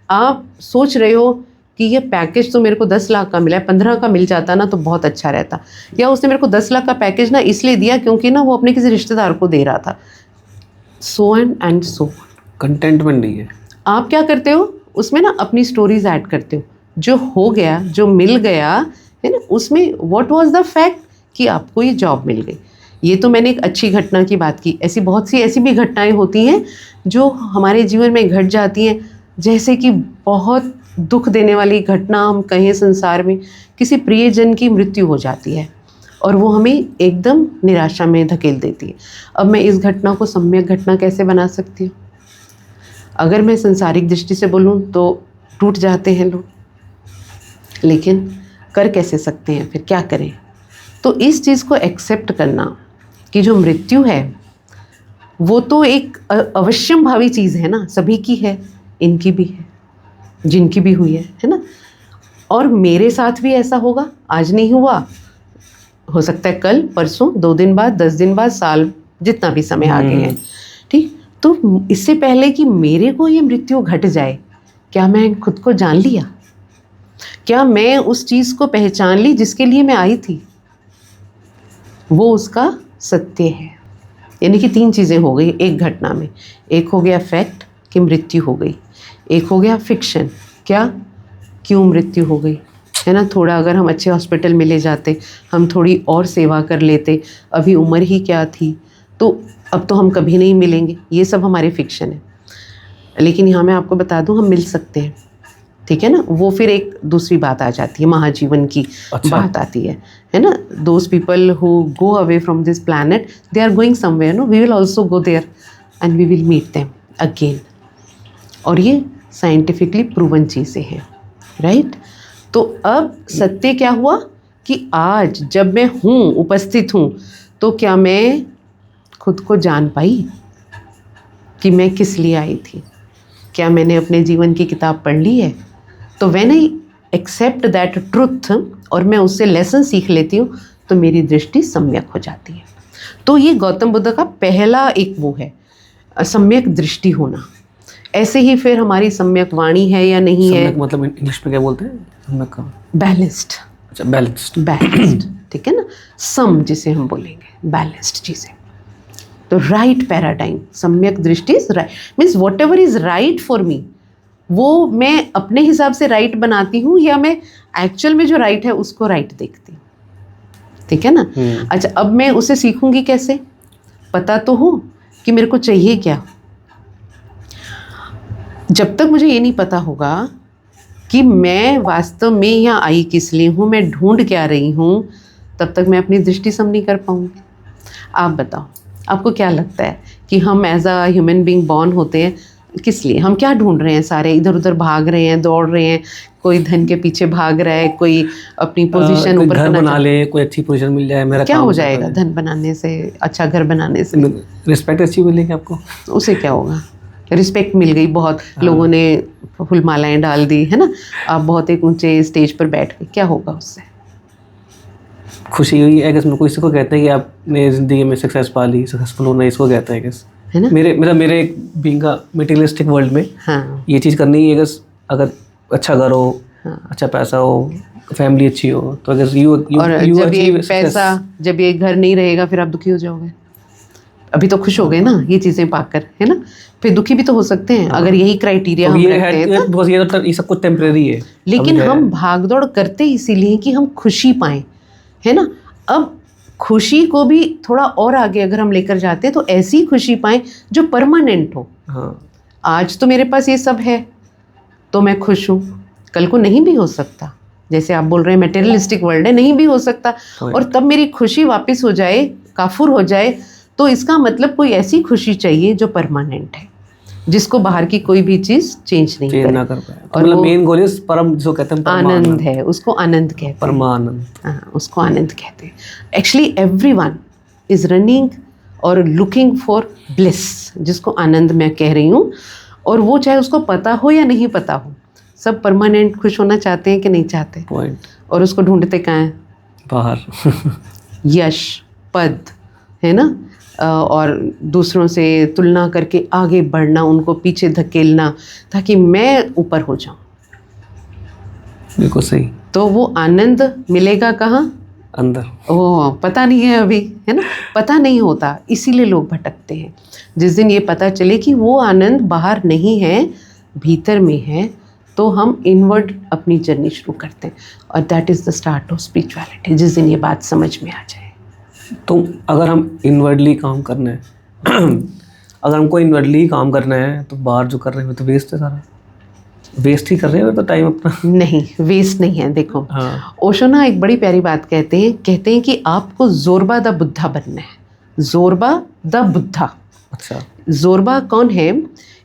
आप सोच रहे हो कि ये पैकेज तो मेरे को 10 लाख का मिला है, 15 का मिल जाता ना तो बहुत अच्छा रहता, या उसने मेरे को 10 लाख का पैकेज ना इसलिए दिया क्योंकि ना वो अपने किसी रिश्तेदार को दे रहा था, सो एंड सो। कंटेंटमेंट नहीं है। आप क्या करते हो उसमें ना, अपनी स्टोरीज ऐड करते हो, जो हो गया, जो मिल गया है ना, उसमें व्हाट वाज द फैक्ट कि आपको ये जॉब मिल गई। ये तो मैंने एक अच्छी घटना की बात की, ऐसी बहुत सी ऐसी भी घटनाएं होती हैं जो हमारे जीवन में घट जाती हैं। जैसे कि बहुत दुख देने वाली घटना हम कहें, संसार में किसी प्रियजन की मृत्यु हो जाती है और वो हमें एकदम निराशा में धकेल देती है। अब मैं इस घटना को सम्यक घटना कैसे बना सकती हूँ? अगर मैं संसारिक दृष्टि से बोलूँ तो टूट जाते हैं लोग, लेकिन कर कैसे सकते हैं, फिर क्या करें? तो इस चीज़ को एक्सेप्ट करना कि जो मृत्यु है वो तो एक अवश्यम भावी चीज़ है ना, सभी की है, इनकी भी है, जिनकी भी हुई है ना। और मेरे साथ भी ऐसा होगा, आज नहीं हुआ, हो सकता है कल, परसों, 2 दिन बाद, 10 दिन बाद, साल, जितना भी समय आगे है, तो इससे पहले कि मेरे को ये मृत्यु घट जाए, क्या मैं खुद को जान लिया? क्या मैं उस चीज़ को पहचान ली जिसके लिए मैं आई थी? वो उसका सत्य है। यानी कि 3 चीज़ें हो गई एक घटना में। एक हो गया फैक्ट कि मृत्यु हो गई, एक हो गया फिक्शन, क्या, क्यों मृत्यु हो गई, है ना। थोड़ा अगर हम अच्छे हॉस्पिटल में ले जाते, हम थोड़ी और सेवा कर लेते, अभी उम्र ही क्या थी, तो अब तो हम कभी नहीं मिलेंगे, ये सब हमारे फिक्शन है। लेकिन यहाँ मैं आपको बता दूँ, हम मिल सकते हैं, ठीक है ना। वो फिर एक दूसरी बात आ जाती है, महाजीवन की बात आती है ना। Those people who go away from this planet, they are going somewhere, no, we will also go there and we will meet them again. और ये साइंटिफिकली प्रूवन चीज़ें हैं, राइट। तो अब सत्य क्या हुआ कि आज जब मैं हूँ, उपस्थित हूँ, तो क्या मैं खुद को जान पाई कि मैं किस लिए आई थी? क्या मैंने अपने जीवन की किताब पढ़ ली है? तो when I accept that truth और मैं उससे लेसन सीख लेती हूँ, तो मेरी दृष्टि सम्यक हो जाती है। तो ये गौतम बुद्ध का पहला एक वो है, सम्यक दृष्टि होना। ऐसे ही फिर हमारी सम्यक वाणी है या नहीं है, सम्यक मतलब इंग्लिश में क्या बोलते हैं? सम्यक का बैलेंस्ड। अच्छा, बैलेंस्ड। बैलेंस्ड, ठीक है ना। सम जिसे हम बोलेंगे, बैलेंस्ड चीज़ें। तो राइट पैराडाइम, सम्यक दृष्टि is right, means what ever is right for me, वो मैं अपने हिसाब से राइट बनाती हूँ या मैं एक्चुअल में जो राइट है उसको राइट देखती हूँ, ठीक है ना। अच्छा, अब मैं उसे सीखूंगी कैसे? पता तो हो कि मेरे को चाहिए क्या। जब तक मुझे ये नहीं पता होगा कि मैं वास्तव में यहाँ आई किस लिए हूँ, मैं ढूंढ क्या रही हूँ, तब तक मैं अपनी दृष्टि सम नहीं कर पाऊँगी। आप बताओ, आपको क्या लगता है कि हम as a human being born होते हैं किस लिए? हम क्या ढूंढ रहे हैं? सारे इधर उधर भाग रहे हैं, दौड़ रहे हैं, कोई धन के पीछे भाग रहा है, कोई अपनी पोजीशन ऊपर घर बना ले, कोई अच्छी पोजीशन मिल जाए, मेरा क्या काम हो जाएगा धन बनाने से, अच्छा घर बनाने से? रिस्पेक्ट अच्छी मिलेगी आपको, उसे क्या होगा? रिस्पेक्ट मिल गई, बहुत लोगों ने फुल मालाएं डाल दी, है ना, आप बहुत एक ऊंचे स्टेज पर बैठ गए, क्या होगा उससे? खुशी हुई है कि कोई इसको कहते हैं कि आपने ज़िंदगी में सक्सेस पा ली, सक्सेसफुल होना इसको कहते हैं कि, है ना। मेरे बीइंग का मटेरियलिस्टिक वर्ल्ड में हाँ, ये चीज़ करनी है कि अगर अच्छा घर हो, हाँ। अच्छा पैसा हो, फैमिली अच्छी हो, तो अगर यू और जब ये पैसा, जब ये घर नहीं रहेगा, फिर आप दुखी हो जाओगे। अभी तो खुश हो गए ना ये चीज़ें पाकर, है ना, फिर दुखी भी तो हो सकते हैं अगर यही क्राइटेरिया हम रखते हैं तो। ये सब कुछ टेम्परेरी है। लेकिन हम भागदौड़ करते इसीलिए कि हम खुशी पाएं, है ना। अब खुशी को भी थोड़ा और आगे अगर हम लेकर जाते हैं तो ऐसी खुशी पाएं जो परमानेंट हो। हाँ, आज तो मेरे पास ये सब है तो मैं खुश हूँ, कल को नहीं भी हो सकता। जैसे आप बोल रहे हैं मटेरियलिस्टिक वर्ल्ड है, नहीं भी हो सकता, और तब मेरी खुशी वापस हो जाए, काफुर हो जाए, तो इसका मतलब कोई ऐसी खुशी चाहिए जो परमानेंट है, जिसको बाहर की कोई भी चीज़ चेंज नहीं चेंज ना कर पाए। और मतलब मेन गोल इज परम, जो कहते हैं आनंद है, उसको आनंद कहते हैं, परमानंद। हाँ, उसको आनंद कहते हैं। एक्चुअली एवरीवन इज रनिंग और लुकिंग फॉर ब्लिस, जिसको आनंद मैं कह रही हूँ। और वो चाहे उसको पता हो या नहीं पता हो, सब परमानेंट खुश होना चाहते हैं कि नहीं चाहते? पॉइंट। और उसको ढूंढते कहाँ हैं? बाहर। यश, पद, है ना, और दूसरों से तुलना करके आगे बढ़ना, उनको पीछे धकेलना ताकि मैं ऊपर हो जाऊं। बिल्कुल सही। तो वो आनंद मिलेगा कहाँ? अंदर। ओह, पता नहीं है अभी, है ना, पता नहीं होता, इसीलिए लोग भटकते हैं। जिस दिन ये पता चले कि वो आनंद बाहर नहीं है, भीतर में है, तो हम इनवर्ड अपनी जर्नी शुरू करते हैं, और that is the start of spirituality. जिस दिन ये बात समझ में आ जाए, तो अगर हम इनवर्डली काम करना है अगर हमको इनवर्डली ही काम करना है, तो बाहर जो कर रहे हैं वो तो वेस्ट है, सारा वेस्ट ही कर रहे हैं तो टाइम अपना। नहीं, वेस्ट नहीं है। देखो, हाँ। ओशो ना एक बड़ी प्यारी बात कहते हैं कि आपको जोरबा द बुद्धा बनना है। जोरबा द बुद्धा। अच्छा। जोरबा कौन है?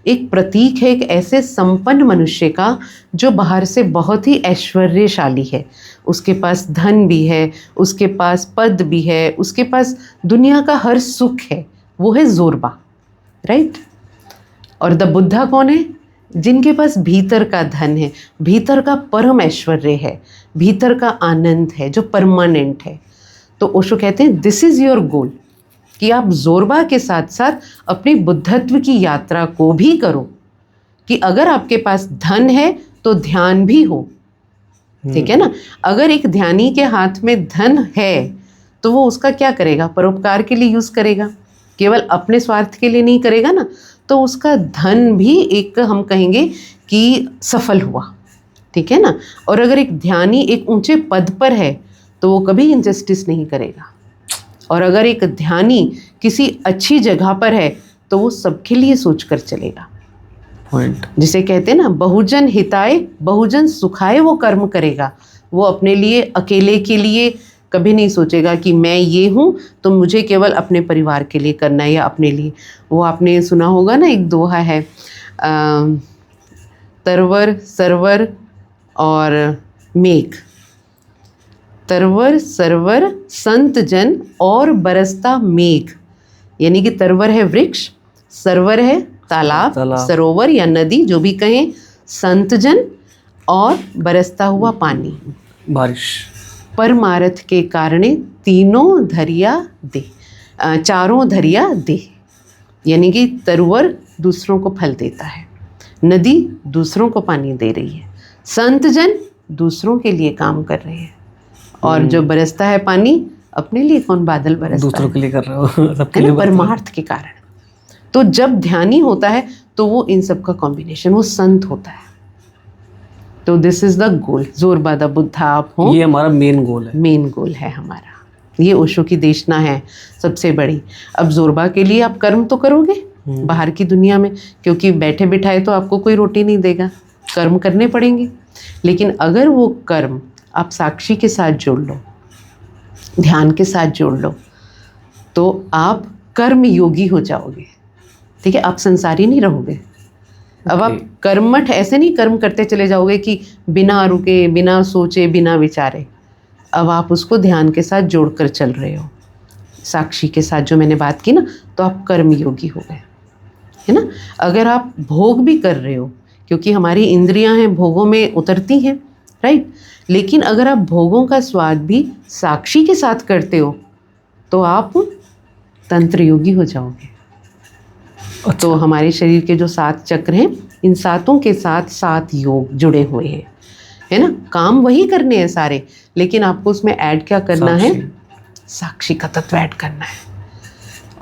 एक प्रतीक है एक ऐसे संपन्न मनुष्य का जो बाहर से बहुत ही ऐश्वर्यशाली है, उसके पास धन भी है, उसके पास पद भी है, उसके पास दुनिया का हर सुख है, वो है जोरबा, राइट। और द बुद्धा कौन है? जिनके पास भीतर का धन है, भीतर का परम ऐश्वर्य है, भीतर का आनंद है जो परमानेंट है। तो ओशो कहते हैं दिस इज़ योर गोल, कि आप जोरबा के साथ साथ अपनी बुद्धत्व की यात्रा को भी करो, कि अगर आपके पास धन है तो ध्यान भी हो, ठीक है ना। अगर एक ध्यानी के हाथ में धन है तो वो उसका क्या करेगा, परोपकार के लिए यूज़ करेगा, केवल अपने स्वार्थ के लिए नहीं करेगा ना, तो उसका धन भी एक हम कहेंगे कि सफल हुआ, ठीक है ना। और अगर एक ध्यानी एक ऊंचे पद पर है तो वो कभी इनजस्टिस नहीं करेगा, और अगर एक ध्यानी किसी अच्छी जगह पर है तो वो सबके लिए सोच कर चलेगा। पॉइंट। जिसे कहते हैं ना, बहुजन हिताय बहुजन सुखाय वो कर्म करेगा। वो अपने लिए, अकेले के लिए कभी नहीं सोचेगा कि मैं ये हूँ तो मुझे केवल अपने परिवार के लिए करना है या अपने लिए। वो आपने सुना होगा ना, एक दोहा है, तरवर सरवर और मेघ, तरवर सरवर संत जन और बरसता मेघ। यानी कि तरवर है वृक्ष, सरवर है तालाब, सरोवर या नदी जो भी कहें, संत जन और बरसता हुआ पानी, बारिश। परमार्थ के कारणे तीनों धरिया दे, चारों धरिया दे। यानी कि तरवर दूसरों को फल देता है, नदी दूसरों को पानी दे रही है, संत जन दूसरों के लिए काम कर रहे हैं, और जो बरसता है पानी, अपने लिए कौन बादल बरसता दूसरों है, के लिए कर रहे हो, सबके है लिए ना, परमार्थ के कारण। तो जब ध्यानी होता है तो वो इन सब का कॉम्बिनेशन, वो संत होता है। तो this is the goal, Zorba the Buddha आप हो, ये हमारा मेन गोल है। मेन गोल है हमारा। ये ओशो की देशना है सबसे बड़ी। अब जोरबा के लिए आप कर्म तो करोगे बाहर की दुनिया में, क्योंकि बैठे बिठाए तो आपको कोई रोटी नहीं देगा, कर्म करने पड़ेंगे। लेकिन अगर वो कर्म आप साक्षी के साथ जोड़ लो, ध्यान के साथ जोड़ लो, तो आप कर्म योगी हो जाओगे, ठीक है। आप संसारी नहीं रहोगे। अब आप कर्मठ ऐसे नहीं कर्म करते चले जाओगे कि बिना रुके, बिना सोचे, बिना विचारे। अब आप उसको ध्यान के साथ जोड़कर चल रहे हो, साक्षी के साथ जो मैंने बात की ना, तो आप कर्म योगी हो गए, है ना। अगर आप भोग भी कर रहे हो, क्योंकि हमारी इंद्रियां हैं, भोगों में उतरती हैं, राइट। लेकिन अगर आप भोगों का स्वाद भी साक्षी के साथ करते हो तो आप तंत्र योगी हो जाओगे। तो हमारे शरीर के जो 7 चक्र हैं, इन 7 के साथ 7 योग जुड़े हुए हैं, है ना। काम वही करने हैं सारे, लेकिन आपको उसमें ऐड क्या करना है, साक्षी का तत्व ऐड करना है।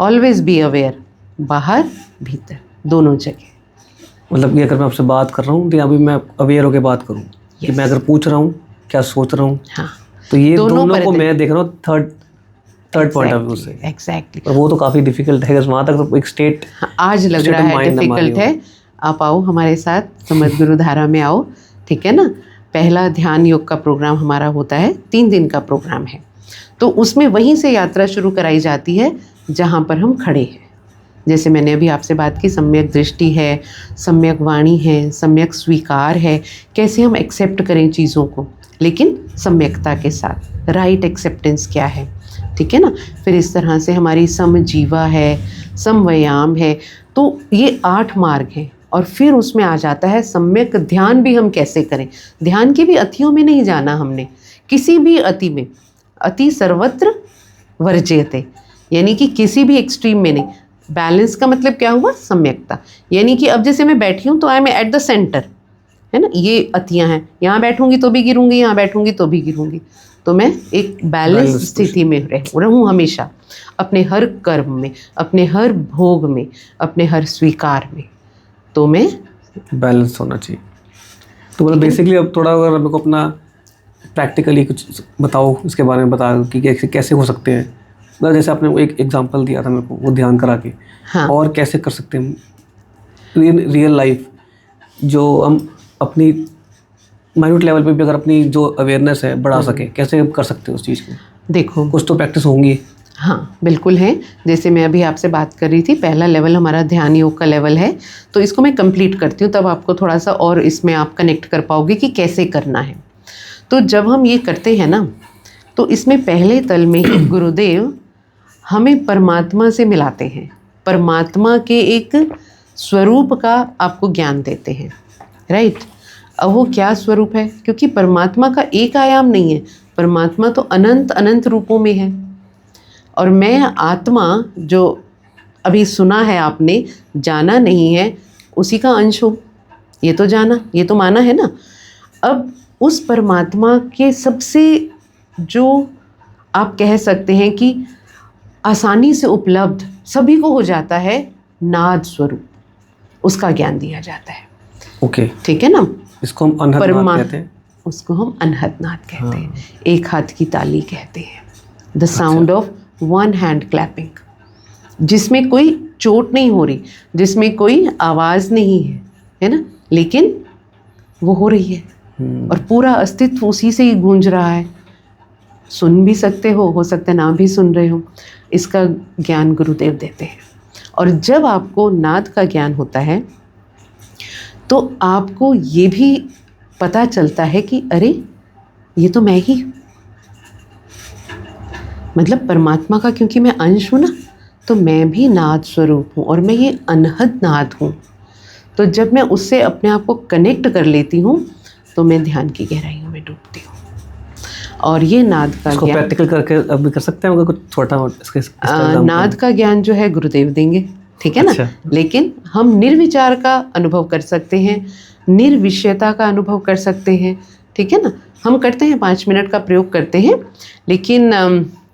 ऑलवेज बी अवेयर, बाहर भीतर दोनों जगह। मतलब कि अगर मैं आपसे बात कर रहा हूँ तो अभी मैं अवेयर होकर बात करूँ कि मैं अगर पूछ रहा हूँ क्या सोच रहा हूँ, हाँ, तो ये दोनों को मैं देख रहा हूँ थर्ड पॉइंट ऑफ व्यू से। एग्जैक्टली। और वो तो काफ़ी डिफिकल्ट है, वहाँ तक तो एक स्टेट आज लग रहा है डिफिकल्ट है। आप आओ हमारे साथ, समझ गुरु धारा में आओ, ठीक है ना। पहला ध्यान योग का प्रोग्राम हमारा होता है, 3 दिन का प्रोग्राम है। तो उसमें वहीं से यात्रा शुरू कराई जाती है जहाँ पर हम खड़े हैं। जैसे मैंने अभी आपसे बात की, सम्यक दृष्टि है, सम्यक वाणी है, सम्यक स्वीकार है, कैसे हम एक्सेप्ट करें चीज़ों को, लेकिन सम्यकता के साथ। राइट एक्सेप्टेंस क्या है, ठीक है ना। फिर इस तरह से हमारी समजीवा है, समव्यायाम है। तो ये 8 मार्ग हैं। और फिर उसमें आ जाता है सम्यक ध्यान भी हम कैसे करें। ध्यान की भी अतियों में नहीं जाना हमने, किसी भी अति में, अति सर्वत्र वर्ज्यते, यानी कि किसी भी एक्सट्रीम में नहीं। बैलेंस का मतलब क्या हुआ, सम्यकता। यानी कि अब जैसे मैं बैठी हूँ तो I am at the centre, है ना। ये अतियाँ हैं, यहाँ बैठूंगी तो भी गिरूंगी, यहाँ बैठूंगी तो भी गिरूंगी। तो मैं एक बैलेंस स्थिति में रहूँ हमेशा, अपने हर कर्म में, अपने हर भोग में, अपने हर स्वीकार में, तो मैं बैलेंस होना चाहिए। तो मतलब बेसिकली अब थोड़ा अगर मेरे को अपना प्रैक्टिकली कुछ बताओ इसके बारे में, बता कि कैसे हो सकते हैं। मतलब जैसे आपने वो एक एग्जांपल दिया था मेरे को, वो ध्यान करा के, हाँ, और कैसे कर सकते हैं रियल लाइफ, जो हम अपनी माइन्यूट लेवल पे भी अगर अपनी जो अवेयरनेस है बढ़ा सके, कैसे कर सकते हैं उस चीज़ को। देखो कुछ तो प्रैक्टिस होंगी। हाँ बिल्कुल है। जैसे मैं अभी आपसे बात कर रही थी, पहला लेवल हमारा ध्यान योग का लेवल है, तो इसको मैं कंप्लीट करती हूँ, तब आपको थोड़ा सा और इसमें आप कनेक्ट कर पाओगे कि कैसे करना है। तो जब हम ये करते हैं ना, तो इसमें पहले तल में ही गुरुदेव हमें परमात्मा से मिलाते हैं, परमात्मा के एक स्वरूप का आपको ज्ञान देते हैं, राइट। अब वो क्या स्वरूप है, क्योंकि परमात्मा का एक आयाम नहीं है, परमात्मा तो अनंत अनंत रूपों में है। और मैं आत्मा, जो अभी सुना है आपने, जाना नहीं है, उसी का अंश हूँ। ये तो जाना, ये तो माना है ना। अब उस परमात्मा के सबसे, जो आप कह सकते हैं कि आसानी से उपलब्ध, सभी को हो जाता है, नाद स्वरूप, उसका ज्ञान दिया जाता है। ओके, ठीक है ना। इसको हम अनहद नाद कहते हैं। उसको हम अनहद नाद कहते हैं, एक हाथ की ताली कहते हैं, the sound of one hand clapping, जिसमें कोई चोट नहीं हो रही, जिसमें कोई आवाज़ नहीं है ना, लेकिन वो हो रही है और पूरा अस्तित्व उसी से ही गूंज रहा है। सुन भी सकते हो सकता है ना भी सुन रहे हो। इसका ज्ञान गुरुदेव देते हैं। और जब आपको नाद का ज्ञान होता है तो आपको ये भी पता चलता है कि अरे ये तो मैं ही हूँ। मतलब परमात्मा का, क्योंकि मैं अंश हूँ ना, तो मैं भी नाद स्वरूप हूँ और मैं ये अनहद नाद हूँ। तो जब मैं उससे अपने आप को कनेक्ट कर लेती हूँ तो मैं ध्यान की गहराइयों में डूबती हूँ। और ये नाद का इसको ज्ञान प्रैक्टिकल करके अभी कर सकते हैं, अगर कुछ छोटा इसका नाद का ज्ञान जो है गुरुदेव देंगे, ठीक है अच्छा। ना। लेकिन हम निर्विचार का अनुभव कर सकते हैं, निर्विषयता का अनुभव कर सकते हैं, ठीक है ना। हम करते हैं 5 मिनट का प्रयोग करते हैं। लेकिन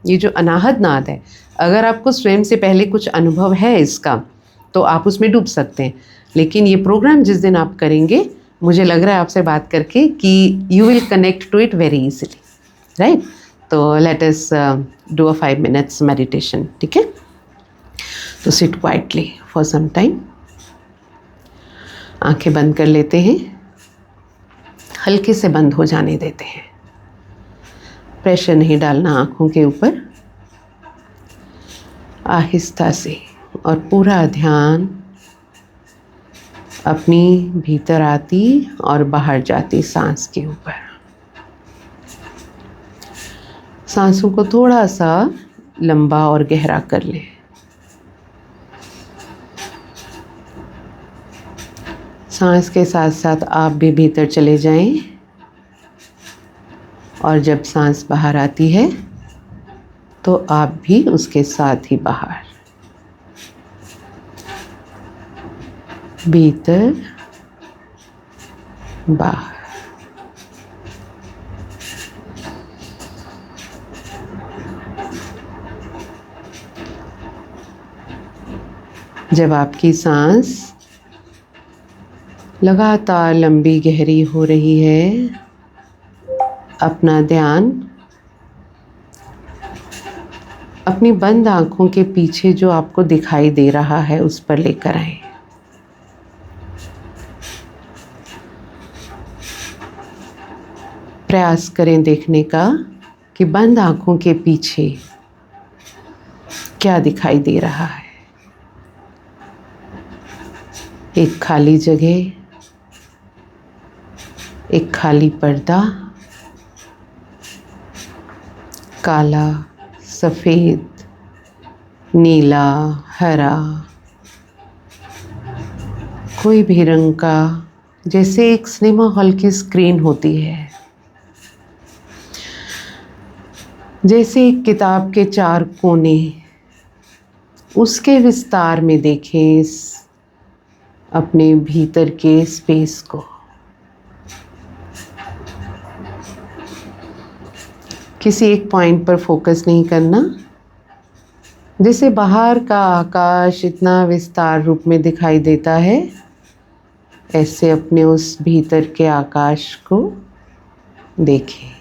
ये जो अनाहद नाद है, अगर आपको स्वयं से पहले कुछ अनुभव है इसका, तो आप उसमें डूब सकते हैं। लेकिन ये प्रोग्राम जिस दिन आप करेंगे, मुझे लग रहा है आपसे बात करके कि you will connect to it very easily, right. तो let us do a 5 minutes meditation, ठीक है। तो sit quietly for some time, आंखें बंद कर लेते हैं, हल्के से बंद हो जाने देते हैं, प्रेशर नहीं डालना आंखों के ऊपर। आहिस्ता से और पूरा ध्यान अपनी भीतर आती और बाहर जाती सांस के ऊपर। सांसों को थोड़ा सा लंबा और गहरा कर लें। सांस के साथ साथ आप भी भीतर चले जाएं, और जब सांस बाहर आती है तो आप भी उसके साथ ही बाहर, भीतर बाहर। जब आपकी सांस लगातार लंबी गहरी हो रही है, अपना ध्यान अपनी बंद आंखों के पीछे जो आपको दिखाई दे रहा है उस पर लेकर आएं। प्रयास करें देखने का कि बंद आंखों के पीछे क्या दिखाई दे रहा है। एक खाली जगह, एक खाली पर्दा, काला, सफ़ेद, नीला, हरा, कोई भी रंग का, जैसे एक सिनेमा हॉल की स्क्रीन होती है, जैसे एक किताब के 4 कोने, उसके विस्तार में देखें इस अपने भीतर के स्पेस को। किसी एक पॉइंट पर फोकस नहीं करना। जैसे बाहर का आकाश इतना विस्तार रूप में दिखाई देता है, ऐसे अपने उस भीतर के आकाश को देखें।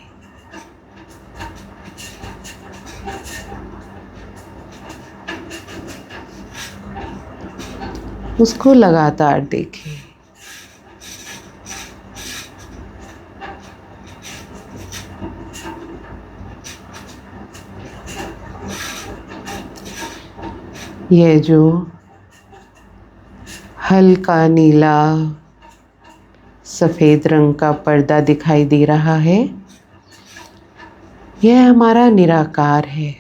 उसको लगातार देखें। यह जो हल्का नीला सफ़ेद रंग का पर्दा दिखाई दे रहा है, यह हमारा निराकार है।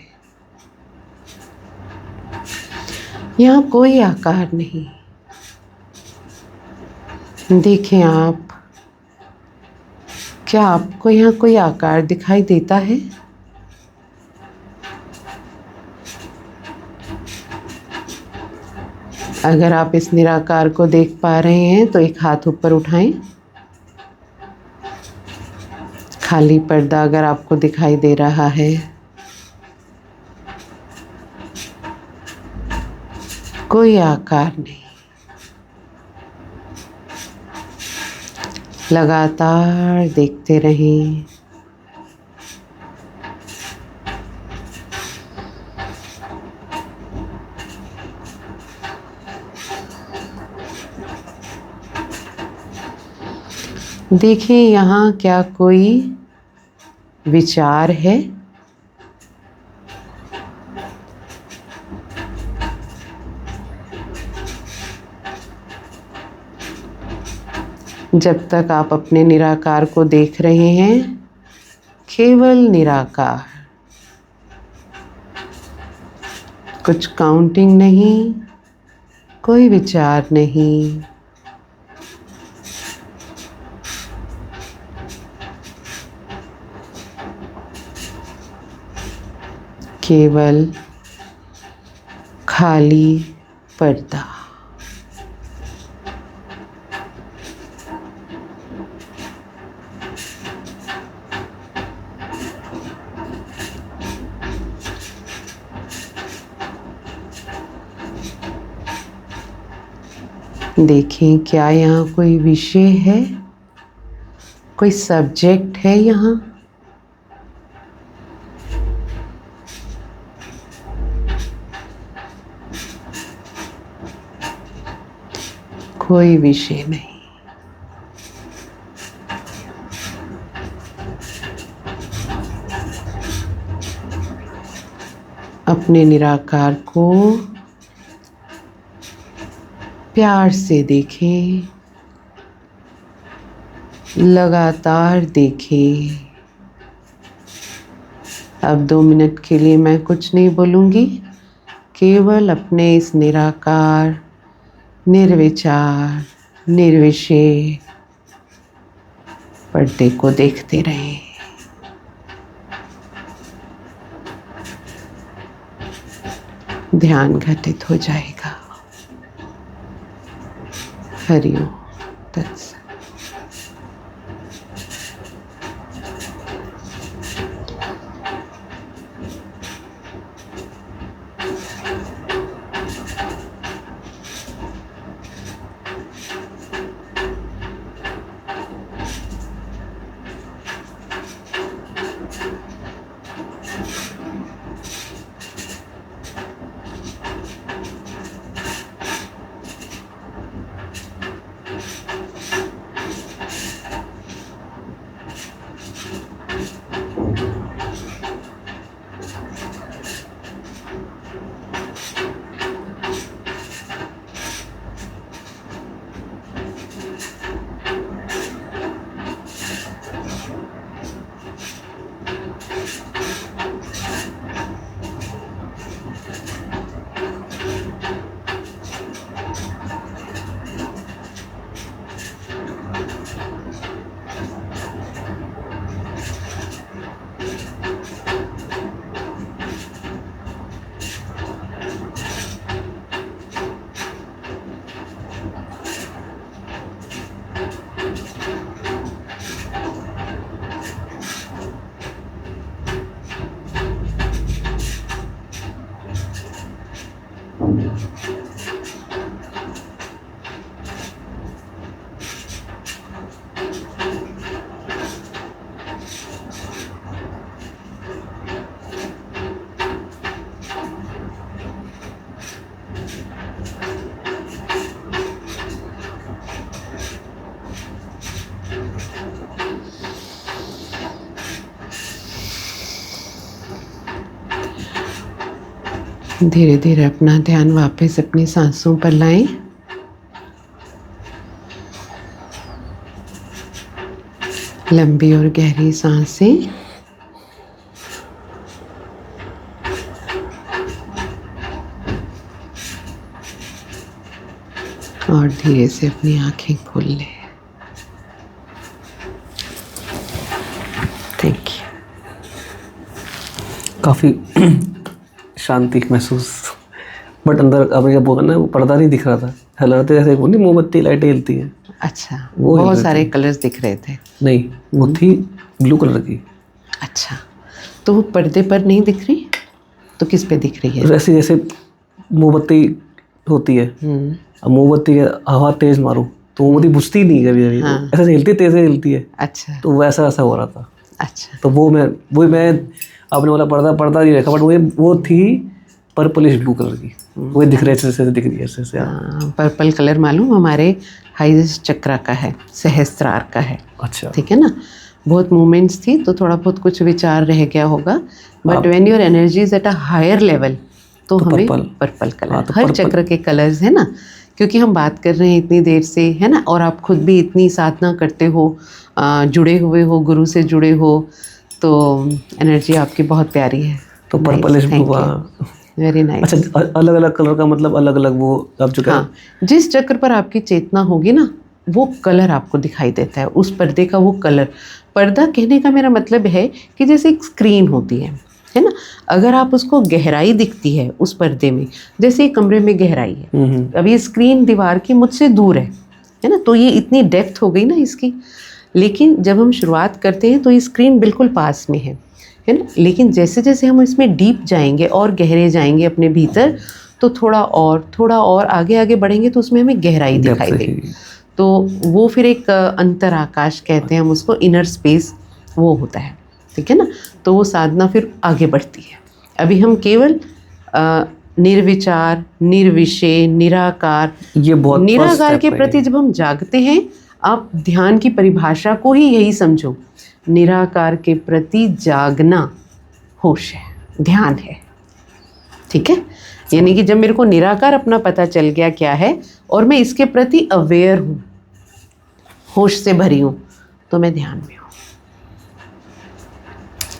यहाँ कोई आकार नहीं। देखें आप, क्या आपको यहाँ कोई आकार दिखाई देता है? अगर आप इस निराकार को देख पा रहे हैं तो एक हाथ ऊपर उठाएं। खाली पर्दा अगर आपको दिखाई दे रहा है, कोई आकार नहीं, लगातार देखते रहें। देखें यहाँ क्या कोई विचार है? जब तक आप अपने निराकार को देख रहे हैं, केवल निराकार, कुछ काउंटिंग नहीं, कोई विचार नहीं। केवल खाली पर्दा। देखें क्या यहाँ कोई विषय है, कोई सब्जेक्ट है यहाँ? कोई विषय नहीं। अपने निराकार को प्यार से देखें, लगातार देखें। अब 2 मिनट के लिए मैं कुछ नहीं बोलूँगी, केवल अपने इस निराकार, निर्विचार, निर्विषय पर्दे को देखते रहें। ध्यान घटित हो जाएगा। हरि ओम तत्सत। धीरे धीरे अपना ध्यान वापस अपनी सांसों पर लाएं। लंबी और गहरी सांसें। और धीरे से अपनी आंखें खोल लें। Thank you. काफ़ी शांति महसूस बट अंदर आपने क्या बोला ना, वो पर्दा नहीं दिख रहा था, हिलाते जैसे वो नहीं मोमबत्ती लाइटें हिलती हैं, अच्छा, वो हिल बहुत रही सारे थी। कलर्स दिख रहे थे। नहीं, वो थी ब्लू कलर की, अच्छा, तो वो पर्दे पर नहीं दिख रही, तो किस पे दिख रही है? वैसे जैसे मोमबत्ती होती है, अब मोमबत्ती है हवा तेज मारो तो मोमबत्ती बुझती नहीं कभी कभी, हाँ। ऐसे हिलती तेज हिलती है, अच्छा तो वैसा ऐसा हो रहा था। अच्छा। तो वो मैं आपने बोला पर्दा नहीं रखा, बट वो थी पर्पलिश ब्लू कलर की, वो दिख रही है, ऐसे दिख रही है ऐसे। हाँ। पर्पल कलर मालूम हमारे हाइजेस्ट चक्रा का है, सहस्त्रार का है। अच्छा, ठीक है ना, बहुत मूवमेंट्स थी तो थोड़ा बहुत कुछ विचार रह गया होगा, but when your energy is at a higher level तो हमें पर्पल कलर, हाँ, तो हर चक्र के कलर्स है ना, क्योंकि हम बात कर रहे हैं इतनी देर से, है ना, और आप खुद भी इतनी साधना करते हो, जुड़े हुए हो, गुरु से जुड़े हो, तो एनर्जी आपकी बहुत प्यारी है। तो पर्पलिश ब्लू। Very nice. अच्छा, अलग अलग कलर का मतलब अलग अलग वो आप जो हाँ, जिस चक्र पर आपकी चेतना होगी ना, वो कलर आपको दिखाई देता है, उस पर्दे का वो कलर। पर्दा कहने का मेरा मतलब है कि जैसे एक स्क्रीन होती है ना, अगर आप उसको गहराई दिखती है उस पर्दे में, जैसे एक कमरे में गहराई है, अब ये स्क्रीन दीवार की मुझसे दूर है ना, तो ये इतनी डेप्थ हो गई ना इसकी। लेकिन जब हम शुरुआत करते हैं तो ये स्क्रीन बिल्कुल पास में है ना, लेकिन जैसे जैसे हम इसमें डीप जाएंगे और गहरे जाएंगे अपने भीतर, तो थोड़ा और आगे आगे बढ़ेंगे तो उसमें हमें गहराई दिखाई देगी। तो वो फिर एक अंतर आकाश कहते हैं हम उसको, इनर स्पेस वो होता है। ठीक है ना, तो वो साधना फिर आगे बढ़ती है। अभी हम केवल निर्विचार, निर्विषय, निराकार, ये बहुत निराकार के प्रति जब हम जागते हैं, आप ध्यान की परिभाषा को ही यही समझो, निराकार के प्रति जागना होश है, ध्यान है। ठीक है, यानी कि जब मेरे को निराकार अपना पता चल गया क्या है और मैं इसके प्रति अवेयर हूँ, होश से भरी हूँ, तो मैं ध्यान में हूँ।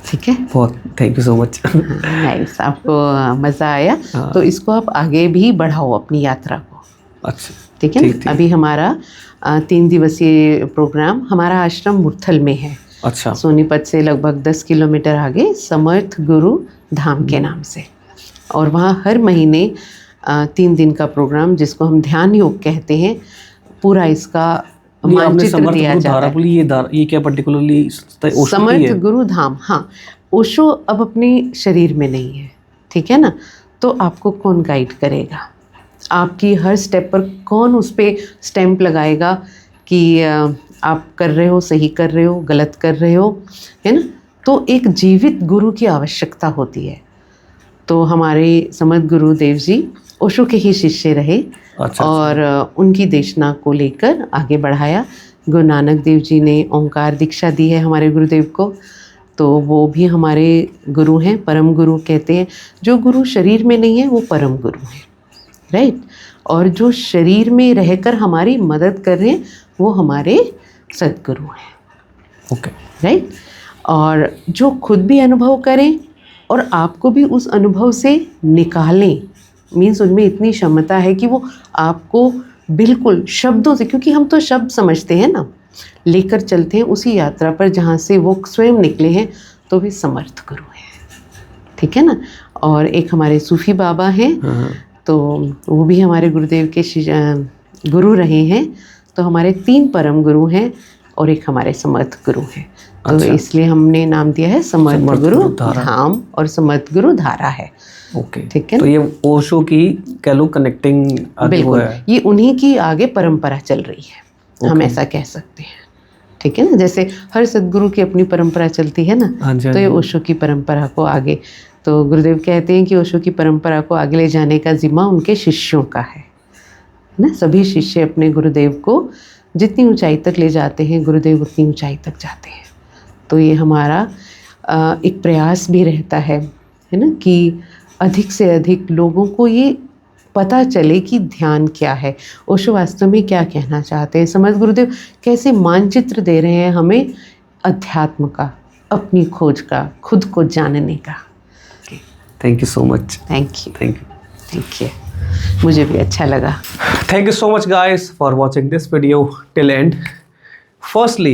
ठीक है, बहुत thank you so much. Nice, आपको मज़ा आया? तो इसको आप आगे भी बढ़ाओ अपनी यात्रा को। अच्छा, ठीक है ना, अभी हमारा 3 दिवसीय प्रोग्राम हमारा आश्रम मुरथल में है। अच्छा, सोनीपत से लगभग 10 किलोमीटर आगे समर्थ गुरु धाम के नाम से, और वहाँ हर महीने 3 दिन का प्रोग्राम, जिसको हम ध्यान योग कहते हैं, पूरा इसका मानचित्र दिया जाता है। ये क्या पर्टिकुलरली समर्थ गुरु धाम, हाँ, ओशो अब अपने शरीर में नहीं है, ठीक है ना, तो आपको कौन गाइड करेगा, आपकी हर स्टेप पर कौन उस पर स्टैंप लगाएगा कि आप कर रहे हो, सही कर रहे हो, गलत कर रहे हो, है ना। तो एक जीवित गुरु की आवश्यकता होती है। तो हमारे समर्थ गुरुदेव जी ओशो के ही शिष्य रहे। अच्छा, और उनकी देशना को लेकर आगे बढ़ाया। गुरु नानक देव जी ने ओंकार दीक्षा दी है हमारे गुरुदेव को, तो वो भी हमारे गुरु हैं, परम गुरु कहते हैं। जो गुरु शरीर में नहीं है वो परम गुरु हैं, राइट। और जो शरीर में रहकर हमारी मदद कर रहे हैं वो हमारे सद्गुरु हैं, ओके, राइट। और जो खुद भी अनुभव करें और आपको भी उस अनुभव से निकालें, मीन्स उनमें इतनी क्षमता है कि वो आपको बिल्कुल शब्दों से, क्योंकि हम तो शब्द समझते हैं ना, लेकर चलते हैं उसी यात्रा पर जहाँ से वो स्वयं निकले हैं, तो वे समर्थ गुरु हैं, ठीक है ना। और एक हमारे सूफी बाबा हैं, तो वो भी हमारे गुरुदेव के गुरु रहे हैं। तो हमारे 3 परम गुरु हैं और एक हमारे समर्थ गुरु हैं। तो अच्छा, इसलिए हमने नाम दिया है समर्थ गुरु धाम और समर्थ गुरु धारा है, ओके, ठीक है। तो ये ओशो की कह लो कनेक्टिंग बिल्कुल है। ये उन्हीं की आगे परंपरा चल रही है, हम ऐसा कह सकते हैं, ठीक है ना। जैसे हर सद्गुरु की अपनी परंपरा चलती है ना, तो ये ओशो की परंपरा को आगे, तो गुरुदेव कहते हैं कि ओशो की परंपरा को आगे ले जाने का जिम्मा उनके शिष्यों का है ना। सभी शिष्य अपने गुरुदेव को जितनी ऊंचाई तक ले जाते हैं, गुरुदेव उतनी ऊंचाई तक जाते हैं। तो ये हमारा एक प्रयास भी रहता है ना, कि अधिक से अधिक लोगों को ये पता चले कि ध्यान क्या है, ओशो वास्तव में क्या कहना चाहते हैं, समर्थ गुरुदेव कैसे मानचित्र दे रहे हैं हमें अध्यात्म का, अपनी खोज का, खुद को जानने का। Thank you so much. Thank you, thank you, thank you, मुझे भी अच्छा लगा। Thank you so much guys for watching this video till end. Firstly,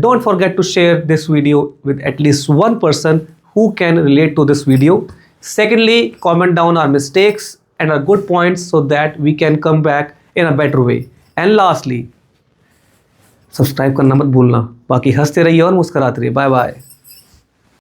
don't forget to share this video with at least one person who can relate to this video. Secondly, comment down our mistakes and our good points so that we can come back in a better way. And lastly, subscribe करना मत भूलना. बाकी हंसते रहिए और मुस्कुराते रहिए. Bye bye.